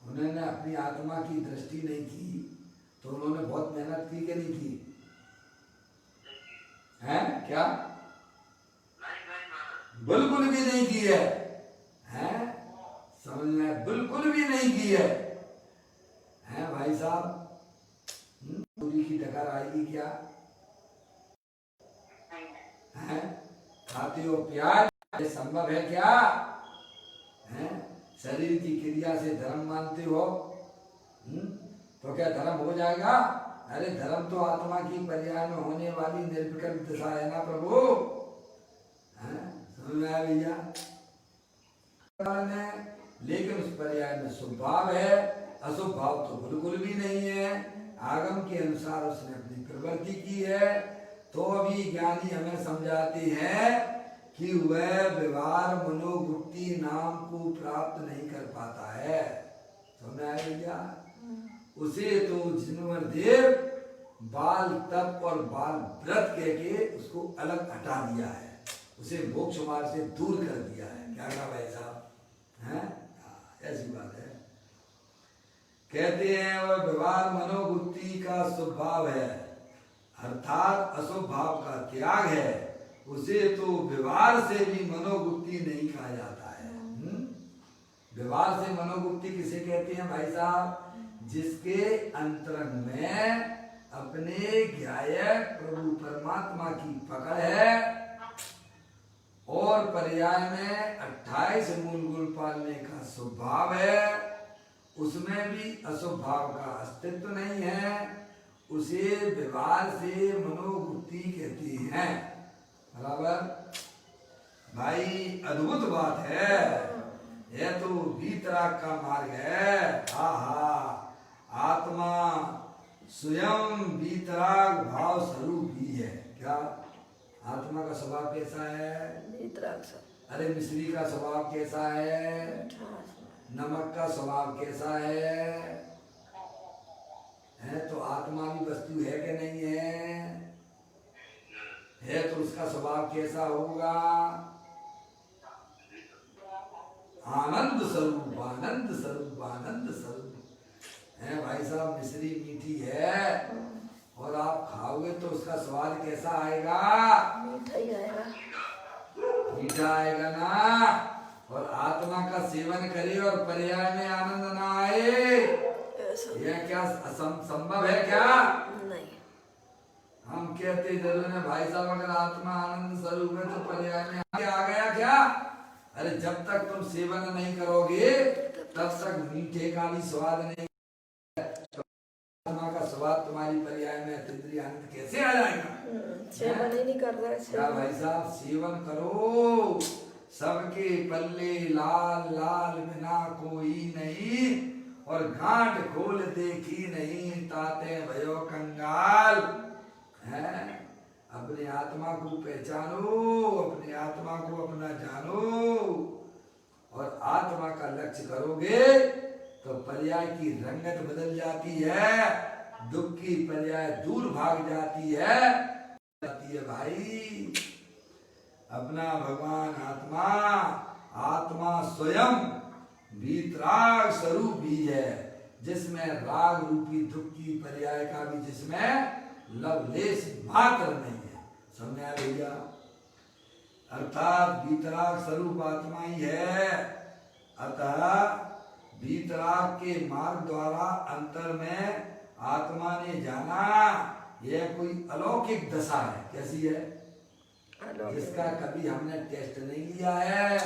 उन्होंने अपनी आत्मा की दृष्टि नहीं की, तो उन्होंने बहुत मेहनत की कि नहीं की है? क्या बिल्कुल भी नहीं की है, हैं? समझ में? बिल्कुल भी नहीं की है, हैं भाई साहब? पूरी की टक्कर आएगी क्या? हैं? खाते हो प्याज, ये संभव है क्या? हैं? शरीर की क्रिया से धर्म मानते हो, तो क्या धर्म हो जाएगा? अरे धर्म तो आत्मा की पर्याय में होने वाली निर्विकल्प दिशा है ना प्रभु, समझ में आया भैया? लेकिन उस पर्याय में शुभ भाव है, अशुभ भाव तो बिल्कुल भी नहीं है। आगम के अनुसार उसने अपनी प्रवृत्ति की है, तो भी ज्ञानी हमें समझाते हैं कि वह व्यवहार मनोवृत्ति नाम को प्राप्त नहीं कर पाता है। समझ में आया भैया? उसे तो जिनवर देव बाल तप और बाल व्रत कह के उसको अलग हटा दिया है, उसे मोक्ष मार्ग से दूर कर दिया है। क्या कहा भाई साहब? हैं? ऐसी बात है। कहते हैं वह व्यवहार मनोवृत्ति का स्वभाव है, अर्थात अशुभ भाव का त्याग है, उसे तो व्यवहार से भी मनोवृत्ति नहीं कहा जाता है। व्यवहार से मनोवृत्ति किसे कहते हैं भाई साहब? जिसके अंतरंग में अपने ज्ञायक प्रभु परमात्मा की पकड़ है और पर्याय में 28 मूल गुण पालने का स्वभाव है, उसमें भी अशुभ भाव का अस्तित्व नहीं है, उसे व्यवहार से मनोवृत्ति कहते हैं। बराबर भाई? अद्भुत बात है, यह तो वीतराग का मार्ग है। आहा, आत्मा स्वयं वीतराग भाव स्वरूप ही है। क्या आत्मा का स्वभाव कैसा है? वीतराग। अरे मिश्री का स्वभाव कैसा है? नमक का स्वभाव कैसा है? तो आत्मा भी वस्तु है कि नहीं है तो उसका स्वभाव कैसा होगा? आनंद स्वरूप, आनंद स्वरूप, आनंद स्वरूप है भाई साहब। मिश्री मीठी है और आप खाओगे तो उसका स्वाद कैसा आएगा? मीठा ही आएगा, मीठा आएगा ना। और आत्मा का सेवन करे और पर्याय में आनंद ना आए, यह क्या संभव है? क्या नहीं। हम कहते जरूर है भाई साहब, अगर आत्मा आनंद स्वरूप है तो पर्याय में आ गया क्या? अरे जब तक तुम सेवन नहीं करोगे तब तक मीठे का भी स्वाद नहीं, आत्मा का स्वाद तुम्हारी पर्याय में इंद्रिय आनंद कैसे आ जाएगा? सेवन ही नहीं कर रहा है। क्या भाई साहब? सेवन करो, सबके पल्ले लाल लाल बिना कोई नहीं, और गांठ खोल देखी नहीं ताते भयो कंगाल। है? अपने आत्मा को पहचानो, अपने आत्मा को अपना जानो, और आत्मा का लक्ष्य करोगे तो पर्याय की रंगत बदल जाती है, दुख की पर्याय दूर भाग जाती है भाई। अपना भगवान आत्मा, आत्मा स्वयं वीतराग स्वरूप भी है, जिसमें राग रूपी दुख की पर्याय का भी जिसमें लवलेश मात्र नहीं है। समझ आया भैया? अर्थात वीतराग स्वरूप आत्मा ही है। अतः वीतराग के मार्ग द्वारा अंतर में आत्मा ने जाना यह कोई अलौकिक दशा है। कैसी है? जिसका कभी हमने टेस्ट नहीं लिया है।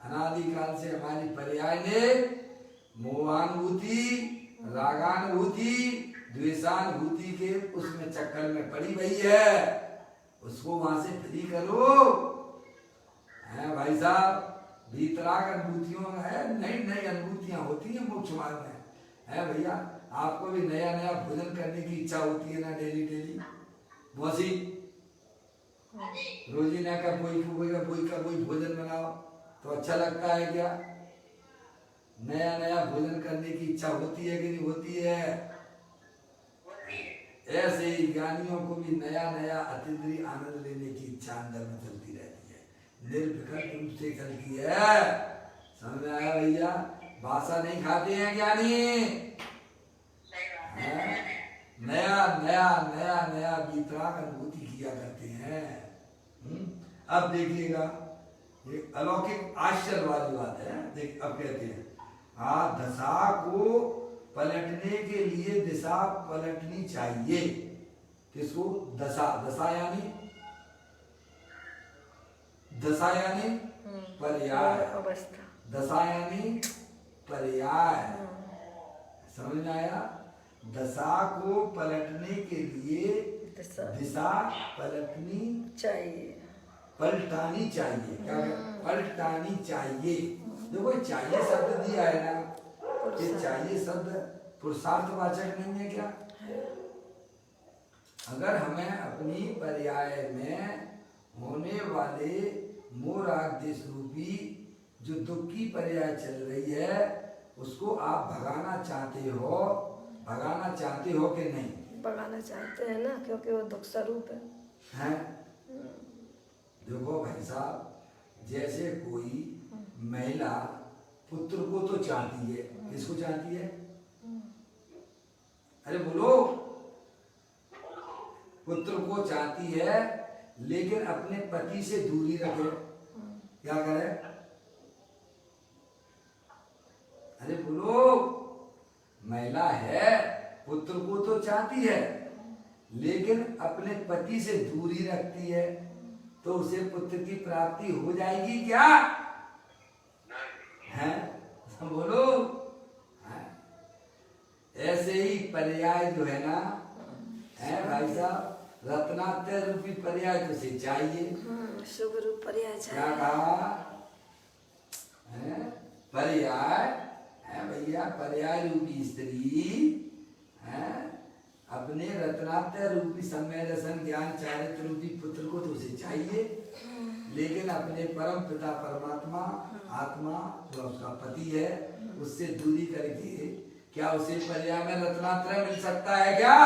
अनादिकाल से हमारी पर्याय ने मोहानुभूति, रागानुभूति, द्वेषानुभूति के उसमें चक्कर में पड़ी हुई है, उसको वहां से फ्री करो। है भाई साहब? वीतराग अनुभूतियों है, नई नई अनुभूतियां होती हैं मोक्ष मार्ग में। है भैया? आपको भी नया नया भोजन करने की इच्छा होती है ना, डेली डेली। मौसी रोजीना का कोई का भोजन बनाओ तो अच्छा लगता है क्या? नया नया भोजन करने की इच्छा होती है कि नहीं होती है? ऐसे ही ज्ञानियों को भी नया नया अतीन्द्रिय आनंद लेने की इच्छा अंदर में चलती रहती है, निर्विकल्प रूप से चलती है। समझ में आया भैया? भाषा नहीं खाते हैं ज्ञानी, नया नया नया नया वितराग अनुभूति किया करते हैं। अब देखिएगा, ये अलौकिक आश्चर्य वाली बात है। देख अब कहते हैं, दशा को पलटने के लिए दिशा पलटनी चाहिए। किसको? दशा। दशा यानी पर्याय, अवस्था। दशा यानी पर्याय। समझ में आया? दशा को पलटने के लिए दिशा पलटनी चाहिए, पलटानी चाहिए। क्या पलटानी चाहिए? देखो चाहिए शब्द दिया है ना, ये चाहिए शब्द पुरुषार्थवाचक नहीं है क्या? अगर हमें अपनी पर्याय में होने वाले मोरादेश रूपी जो दुख की पर्याय चल रही है उसको आप भगाना चाहते हो कि नहीं? भगाना चाहते हैं ना, क्योंकि वो दुख स्वरूप है। हैं? देखो भाई साहब, जैसे कोई महिला पुत्र को तो चाहती है, किसको चाहती है? अरे बोलो, पुत्र को चाहती है, लेकिन अपने पति से दूरी रखे। क्या करे? अरे बोलो, महिला है, पुत्र को तो चाहती है, लेकिन अपने पति से दूरी रखती है, तो उसे पुत्र की प्राप्ति हो जाएगी क्या? है? बोलो। है? ऐसे ही पर्याय जो है ना, है भाई साहब, रत्नात्रय रूपी पर्याय तो से चाहिए। शुभ रूप पर्याय चाहिए। क्या कहा? पर्याय है भैया, पर्याय रूपी स्त्री है, अपने रत्नात्रय रूपी सम्य दर्शन ज्ञान चारित्र रूपी पुत्र को तो उसे चाहिए, लेकिन अपने परम पिता परमात्मा आत्मा जो उसका पति है उससे दूरी करके क्या उसे पर्याय में रत्नात्रय मिल सकता है क्या?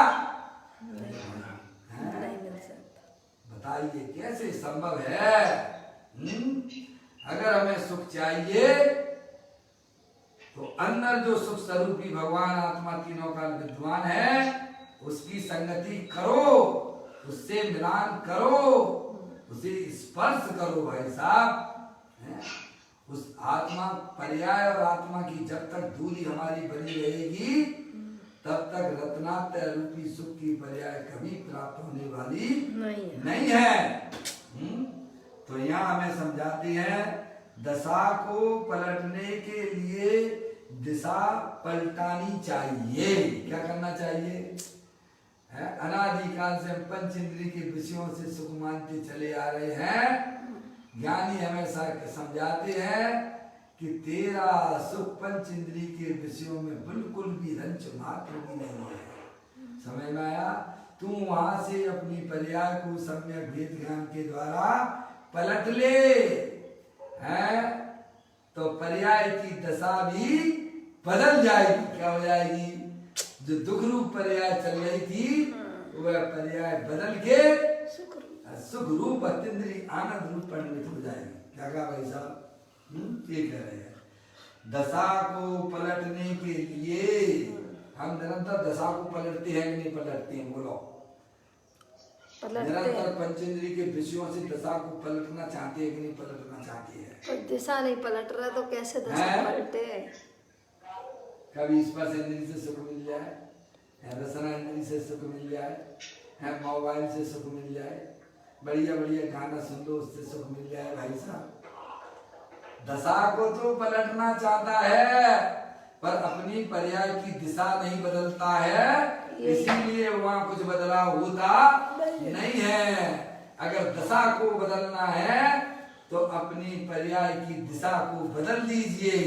नहीं मिल सकता। बताइए कैसे संभव है? अगर हमें सुख चाहिए तो अंदर जो सुख स्वरूपी भगवान आत्मा तीनों का विद्वान है उसकी संगति करो, उससे मिलान करो, उसे स्पर्श करो भाई साहब। उस आत्मा पर्याय और आत्मा की जब तक दूरी हमारी बनी रहेगी तब तक रत्नात्रय रूपी सुख की पर्याय कभी प्राप्त होने वाली नहीं है। तो यहाँ हमें समझाती है, दशा को पलटने के लिए दिशा पलटानी चाहिए। क्या करना चाहिए? अनादिकाल से हम पंच इंद्रिय के विषयों से सुख मानते चले आ रहे हैं। ज्ञानी हमें समझाते हैं कि तेरा सुख पंच इंद्रिय के विषयों में बिल्कुल भी रंच मात्र भी नहीं है। समझ में आया? तू वहां से अपनी पर्याय को सम्यक भेद ज्ञान के द्वारा पलट ले, है तो पर्याय की दशा भी बदल जाएगी। क्या हो जाएगी? जो दुख रूप पर्याय चल रही थी वह पर्याय बदल के सुख रूप अत्यंत आनंद रूप परिणित हो जाएगी। क्या कहा भाई साहब? ये कह रहे हैं, दशा को पलटने के लिए हम निरंतर दशा को पलटते हैं कि नहीं पलटते हैं? बोलो। निरंतर पंचेंद्रिय के विषयों से दशा को पलटना चाहते हैं कि नहीं पलटना चाहते हैं? कोई दिशा नहीं पलट रहा तो कैसे दशा पलटे? कभी स्पर्श इंद्रिय से सुख मिल जाए, रसना इंद्रिय से सुख मिल जाए, मोबाइल से सुख मिल जाए, बढ़िया बढ़िया गाना सुन लो उससे सुख मिल जाए। भाई साहब, दशा को तो पलटना चाहता है पर अपनी पर्याय की दिशा नहीं बदलता है, इसीलिए वहाँ कुछ बदलाव होता नहीं है। अगर दशा को बदलना है तो अपनी पर्याय की दिशा को बदल दीजिए।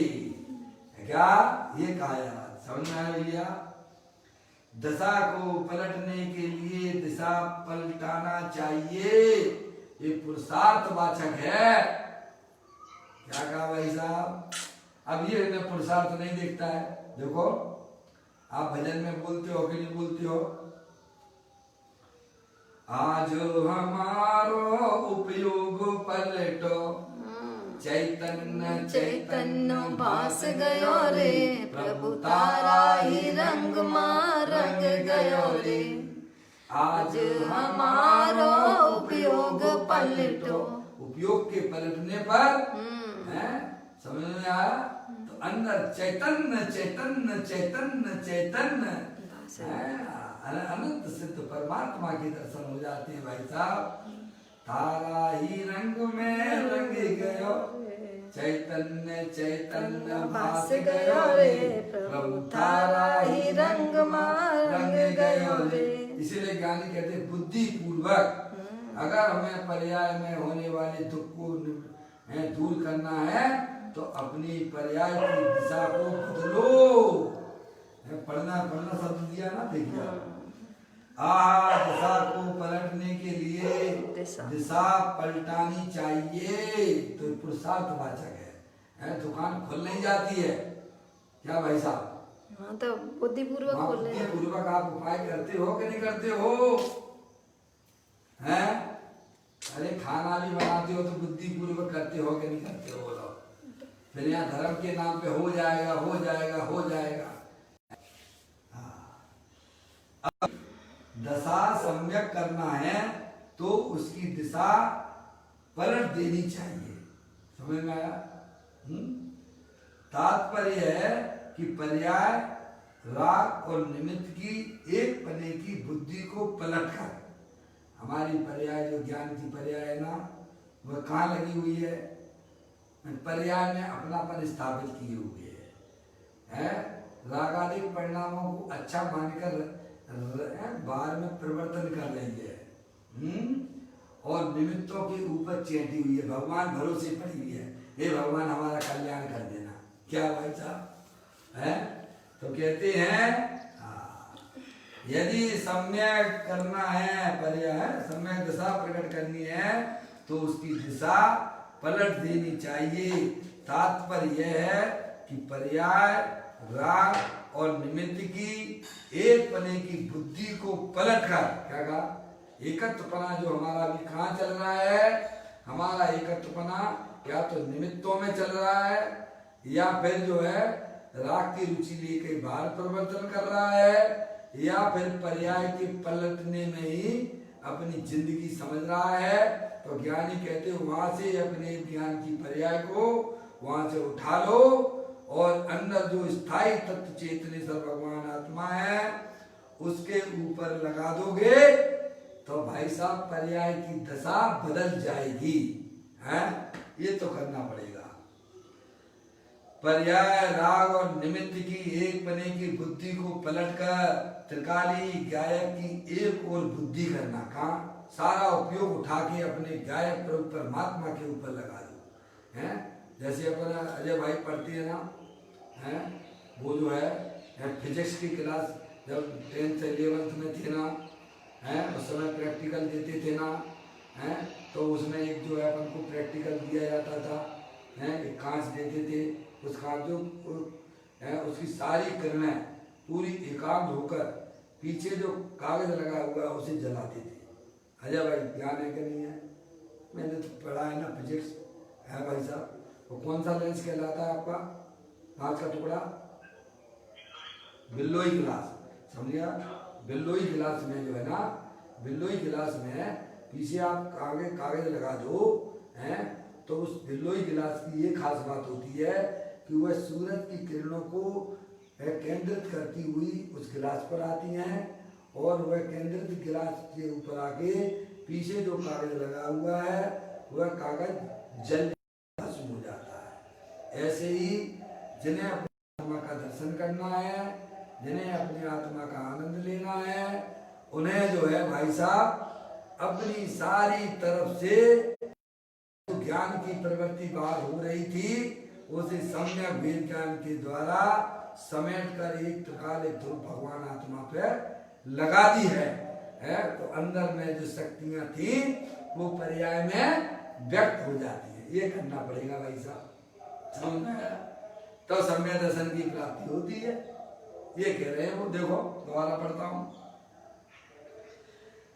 क्या ये कहा यार? समझ में आया भैया? दशा को पलटने के लिए दिशा पलटाना चाहिए, ये पुरुषार्थवाचक है। क्या कहा भाई साहब? अब ये पुरुषार्थ नहीं देखता है। देखो आप भजन में बोलते हो कि नहीं बोलते हो, आज हमारो उपयोग पलटो, चैतन्य चैतन्य भास गयो रे, प्रभु तारा ही रंग मां रंग गयो रे। आज हमारो उपयोग पलटो। उपयोग के पलटने पर है, समझ में आया? तो अंदर चैतन्य चैतन्य चैतन्य चैतन्य अनंत सिद्ध परमात्मा के दर्शन हो जाते हैं भाई साहब। तारा ही रंग में रंग गयो, चैतन्य चैतन्य भास गयो रे, प्रभु तारा ही रंग में रंग गयो रे। इसीलिए ज्ञानी कहते हैं बुद्धि पूर्वक अगर हमें पर्याय में होने वाले दुख को दूर करना है तो अपनी पर्याय की दिशा को बदलो। पढ़ना शब्द दिया ना, देखिए दिशा को पलटने के लिए दिशा पलटानी चाहिए, तो पुरुषार्थ वाचक है। दुकान खुल नहीं जाती है क्या भाई साहब? हाँ, तो बुद्धिपूर्वक आप उपाय करते हो कि नहीं करते हो? हैं? अरे खाना भी बनाते हो तो बुद्धिपूर्वक करते हो कि नहीं करते हो? बोलो। फिर यहाँ धर्म के नाम पे हो जाएगा हो जाएगा हो जाएगा। दशा सम्यक करना है तो उसकी दिशा पलट देनी चाहिए। समझ में आया? तात्पर्य है कि पर्याय राग और निमित्त की एक पने की बुद्धि को पलटकर, हमारी पर्याय जो ज्ञान की पर्याय है ना, वह कहाँ लगी हुई है? पर्याय में अपनापन स्थापित किए हुए है। रागादि परिणामों को अच्छा मानकर बाहर में परिवर्तन कर रही है और निमित्तों के ऊपर चेटी हुई है, भगवान भरोसे पड़ी हुई है। हे भगवान हमारा कल्याण कर देना। क्या भाई साहब है? तो कहते हैं यदि सम्यक करना है पर्याय, सम्यक दिशा प्रकट करनी है तो उसकी दिशा पलट देनी चाहिए। तात्पर्य यह है कि पर्याय राग और निमित्त की एक पने की बुद्धि को पलटकर, क्या कहा? एकत्वपना जो हमारा अभी कहाँ चल रहा है, हमारा एकत्वपना या तो निमित्तों में चल रहा है या फिर जो है राग की रुचि लेके बाहर परिवर्तन कर रहा है या फिर पर्याय के पलटने में ही अपनी जिंदगी समझ रहा है। तो ज्ञानी कहते हैं वहां से अपने ज्ञान की पर्याय को वहां से उठा लो और अंदर जो स्थायी तत्व चेतनेश्वर भगवान आत्मा है उसके ऊपर लगा दोगे तो भाई साहब पर्याय की दशा बदल जाएगी। है? ये तो करना पड़ेगा। पर्याय राग और निमित्त की एक पने की बुद्धि को पलटकर त्रिकाली गायक की एक और बुद्धि करना। कहाँ? सारा उपयोग उठा के अपने गायक प्रभु परमात्मा के ऊपर लगा दो। हैं? जैसे अपना अजय भाई पढ़ते हैं ना, हैं? वो जो है फिजिक्स की क्लास जब 10th 11th में थे ना, हैं? उस समय प्रैक्टिकल देते थे ना, हैं? तो उसमें एक जो है अपन को प्रैक्टिकल दिया जाता था, हैं? एक कांच देते थे, उस कांच जो उसकी सारी किरणें पूरी एकाग्र होकर पीछे जो कागज लगा हुआ है उसे जलाते थे। अजय भाई ध्यान है कि नहीं है? मैंने तो पढ़ा है ना फिजिक्स, है भाई साहब। वो कौन सा लेंस कहलाता है आपका? कांच का टुकड़ा, बिल्लोई गिलास, समझिए? बिल्लोई गिलास में जो है ना, बिल्लोई गिलास में पीछे आप कागज लगा दो, हैं? तो उस बिल्लोई गिलास की ये खास बात होती है कि वह सूरज की किरणों को केंद्रित करती हुई उस गिलास पर आती हैं और वह केंद्रित गिलास के ऊपर आके पीछे जो कागज लगा हुआ है वह कागज जल भस्म हो जाता है। ऐसे ही जिन्हें अपनी आत्मा का दर्शन करना है, जिन्हें अपनी आत्मा का आनंद लेना है, उन्हें जो है भाई साहब अपनी सारी तरफ से ज्ञान की प्रवृत्ति बाहर हो रही थी उसे सम्यक वेद ज्ञान के द्वारा समेट कर एक प्रकार ध्रुव भगवान आत्मा पर लगा दी है। तो अंदर में जो शक्तियां थी वो पर्याय में व्यक्त हो जाती है। ये करना पड़ेगा भाई साहब, समझ में आया? तो सम्यक दर्शन की प्राप्ति होती है। ये कह रहे हैं वो। देखो दोबारा पढ़ता हूं।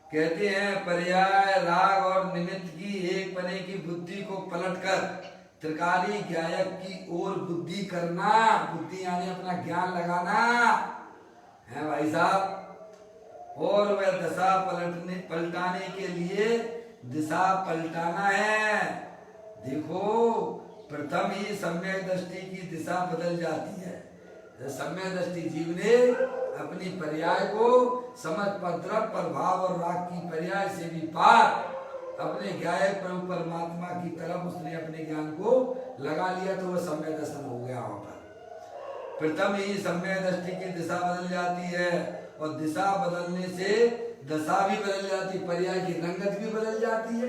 कहते हैं पर्याय राग और निमित्त की एक पने की बुद्धि को पलटकर त्रिकाली ज्ञायक की ओर बुद्धि करना। बुद्धि यानी अपना ज्ञान लगाना है भाई साहब। और वह दशा पलटाने के लिए दिशा पलटाना है। देखो प्रथम ही सम्यक दृष्टि की दिशा बदल जाती है। सम्यक दृष्टि जीव ने अपनी पर्याय को समझ पद्रव प्रभाव और राग की पर्याय से भी पार अपने ज्ञायक प्रभु परमात्मा की तरफ उसने अपने ज्ञान को लगा लिया, तो वह सम्यक दर्शन हो गया। वहां पर प्रथम ही सम्यक दृष्टि की दिशा बदल जाती है और दिशा बदलने से दशा भी बदल जाती है, पर्याय की रंगत भी बदल जाती है।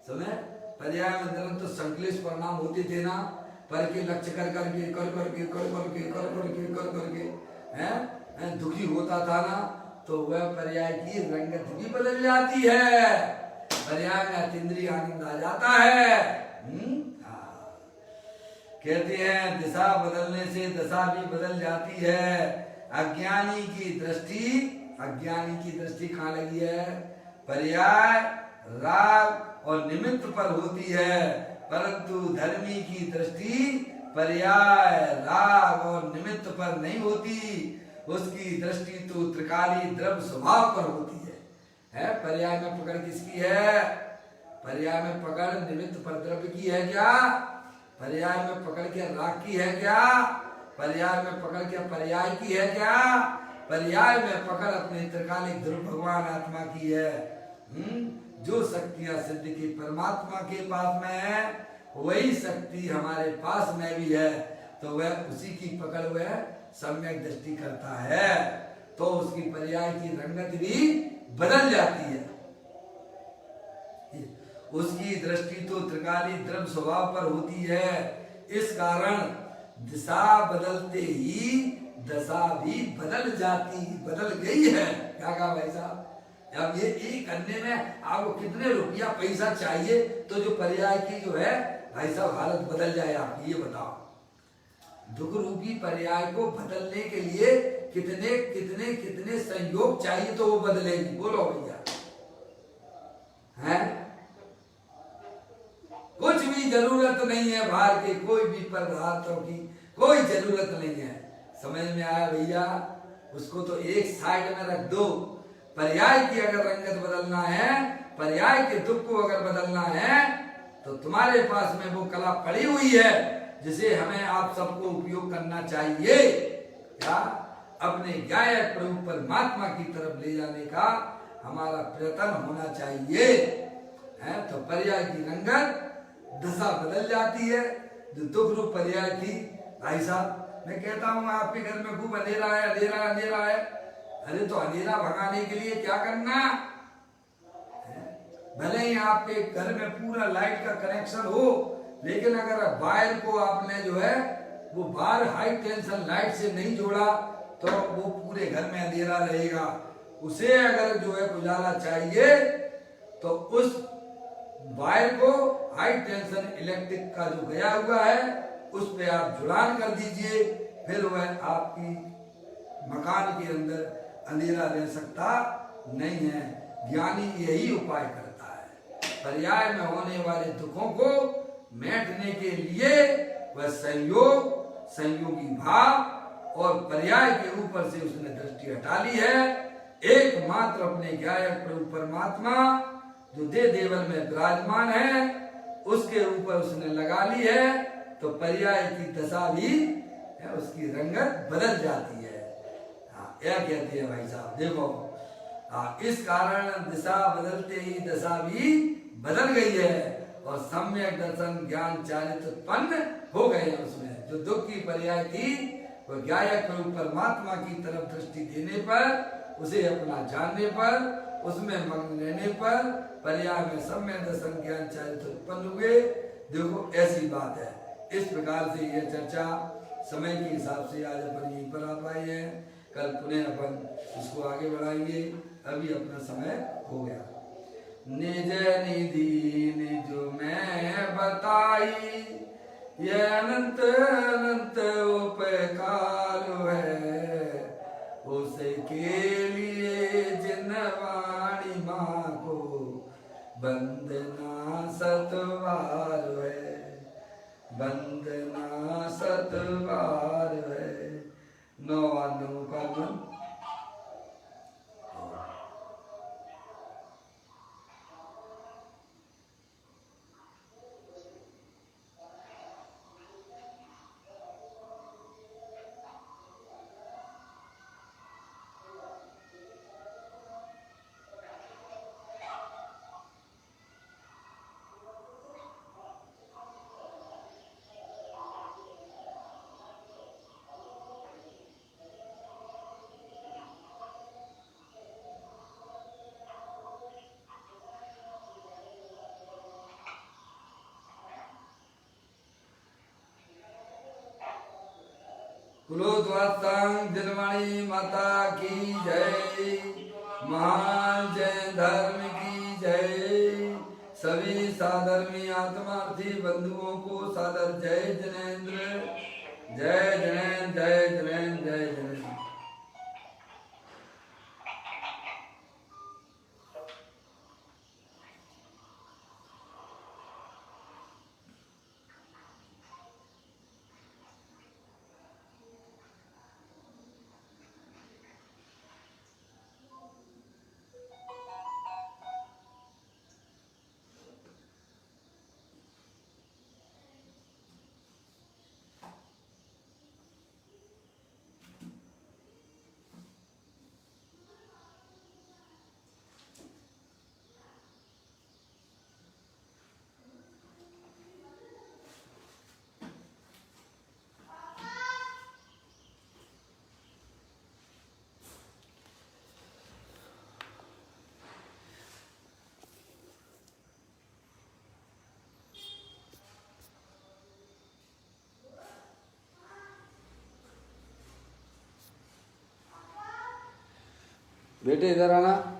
समय पर्याय में निरंतर तो संकलिश परिणाम होते थे ना, पर के लक्ष्य कर करके हैं दुखी होता था ना, तो वह पर्याय की रंगत भी बदल जाती है। पर्याय में अतीन्द्रिय आनंद आ जाता है। कहते हैं दिशा बदलने से दशा भी बदल जाती है। अज्ञानी की दृष्टि कहाँ लगी है? पर्याय राग और निमित्त पर होती है, परंतु धर्मी की दृष्टि पर्याय राग और निमित्त पर नहीं होती। उसकी दृष्टि तो त्रिकाली द्रव्य स्वभाव पर होती है। पर्याय में पकड़ किसकी है? पर्याय में पकड़ निमित्त पर द्रव्य की है क्या? पर्याय में पकड़ के राग की है क्या? पर्याय में पकड़ के पर्याय की है क्या? पर्याय में पकड़ अपने त्रिकालिक ध्रुव भगवान आत्मा की है। जो शक्तियां सिद्ध की परमात्मा के पास में है, वही शक्ति हमारे पास में भी है, तो वह उसी की पकड़ वह सम्यक दृष्टि करता है, तो उसकी पर्याय की रंगत भी बदल जाती है। उसकी दृष्टि तो त्रिकाली द्रव्य स्वभाव पर होती है। इस कारण दिशा बदलते ही दशा भी बदल गई है। क्या कहा भाई साहब? अब ये एक करने में आपको कितने रुपया पैसा चाहिए तो जो पर्याय की जो है भाई साहब हालत बदल जाए आपकी? ये बताओ। दुख रूपी पर्याय को बदलने के लिए कितने कितने कितने संयोग चाहिए तो वो बदलेगी? बोलो भैया। हैं? कुछ भी जरूरत नहीं है बाहर के कोई भी पदार्थों की, कोई जरूरत नहीं है। समझ में आया भैया? उसको तो एक साइड में रख दो। पर्याय की अगर रंगत बदलना है, पर्याय के दुख को अगर बदलना है, तो तुम्हारे पास में वो कला पड़ी हुई है जिसे हमें आप सबको उपयोग करना चाहिए। क्या? अपने गायक प्रभु परमात्मा की तरफ ले जाने का हमारा प्रयत्न होना चाहिए। है तो पर्याय की रंगत दशा बदल जाती है। जो दुख रूप पर्याय थी, भाई साहब मैं कहता हूँ आपके घर में खूब अंधेरा है, अंधेरा है। अरे तो अंधेरा भगाने के लिए क्या करना? भले ही आपके घर में पूरा लाइट का कनेक्शन हो, लेकिन अगर वायर को आपने जो है वो बाहर हाई टेंशन लाइट से नहीं जोड़ा तो वो पूरे घर में अंधेरा रहेगा। उसे अगर जो है उजाला चाहिए तो उस वायर को हाई टेंशन इलेक्ट्रिक का जो गया हुआ है उस पे आप जुड़ान कर दीजिए, फिर वह आपकी मकान के अंदर अंधेरा रह सकता नहीं है। ज्ञानी यही उपाय करता है। पर्याय में होने वाले दुखों को मेटने के लिए वह संयोगी भाव और पर्याय के ऊपर से उसने दृष्टि हटा ली है। एकमात्र अपने ज्ञायक प्रभु परमात्मा जो देवल में विराजमान है उसके ऊपर उसने लगा ली है, तो पर्याय की दशा भी है, उसकी रंगत बदल जाती है। क्या कहते हैं भाई साहब? देखो इस कारण दिशा बदलते ही दशा भी बदल गई है और सम्यक दर्शन ज्ञान चालित उत्पन्न हो गए हैं। उसमें जो दुख की पर्याय थी वह ज्ञायक प्रभु परमात्मा की तरफ दृष्टि देने पर, उसे अपना जानने पर, उसमें मग्न रहने पर पर्याय में सम्यक दर्शन ज्ञान चालित उत्पन्न हुए। देखो ऐसी बात है। इस प्रकार से यह चर्चा समय के हिसाब से आज अपन यहीं पर आ पाए हैं। कल पुनः अपन इसको आगे बढ़ाएंगे। अभी अपना समय हो गया। निज निधि निज में बताई ये अनंत अनंत उपकार है उसके लिए जिन वाणी माँ को वंदना सतवार है वंदना सतवार है। नौ का मन कुलोद्वास्तांग दिलवाणी माता की जय। महान जय धर्म की जय। सभी साधर्मी आत्मार्थी बंधुओं को सादर जय जनेन्द्र। जय जनेन्द्र जय जनेन्द्र जय जनेन्द्र। बेटे इधर आना।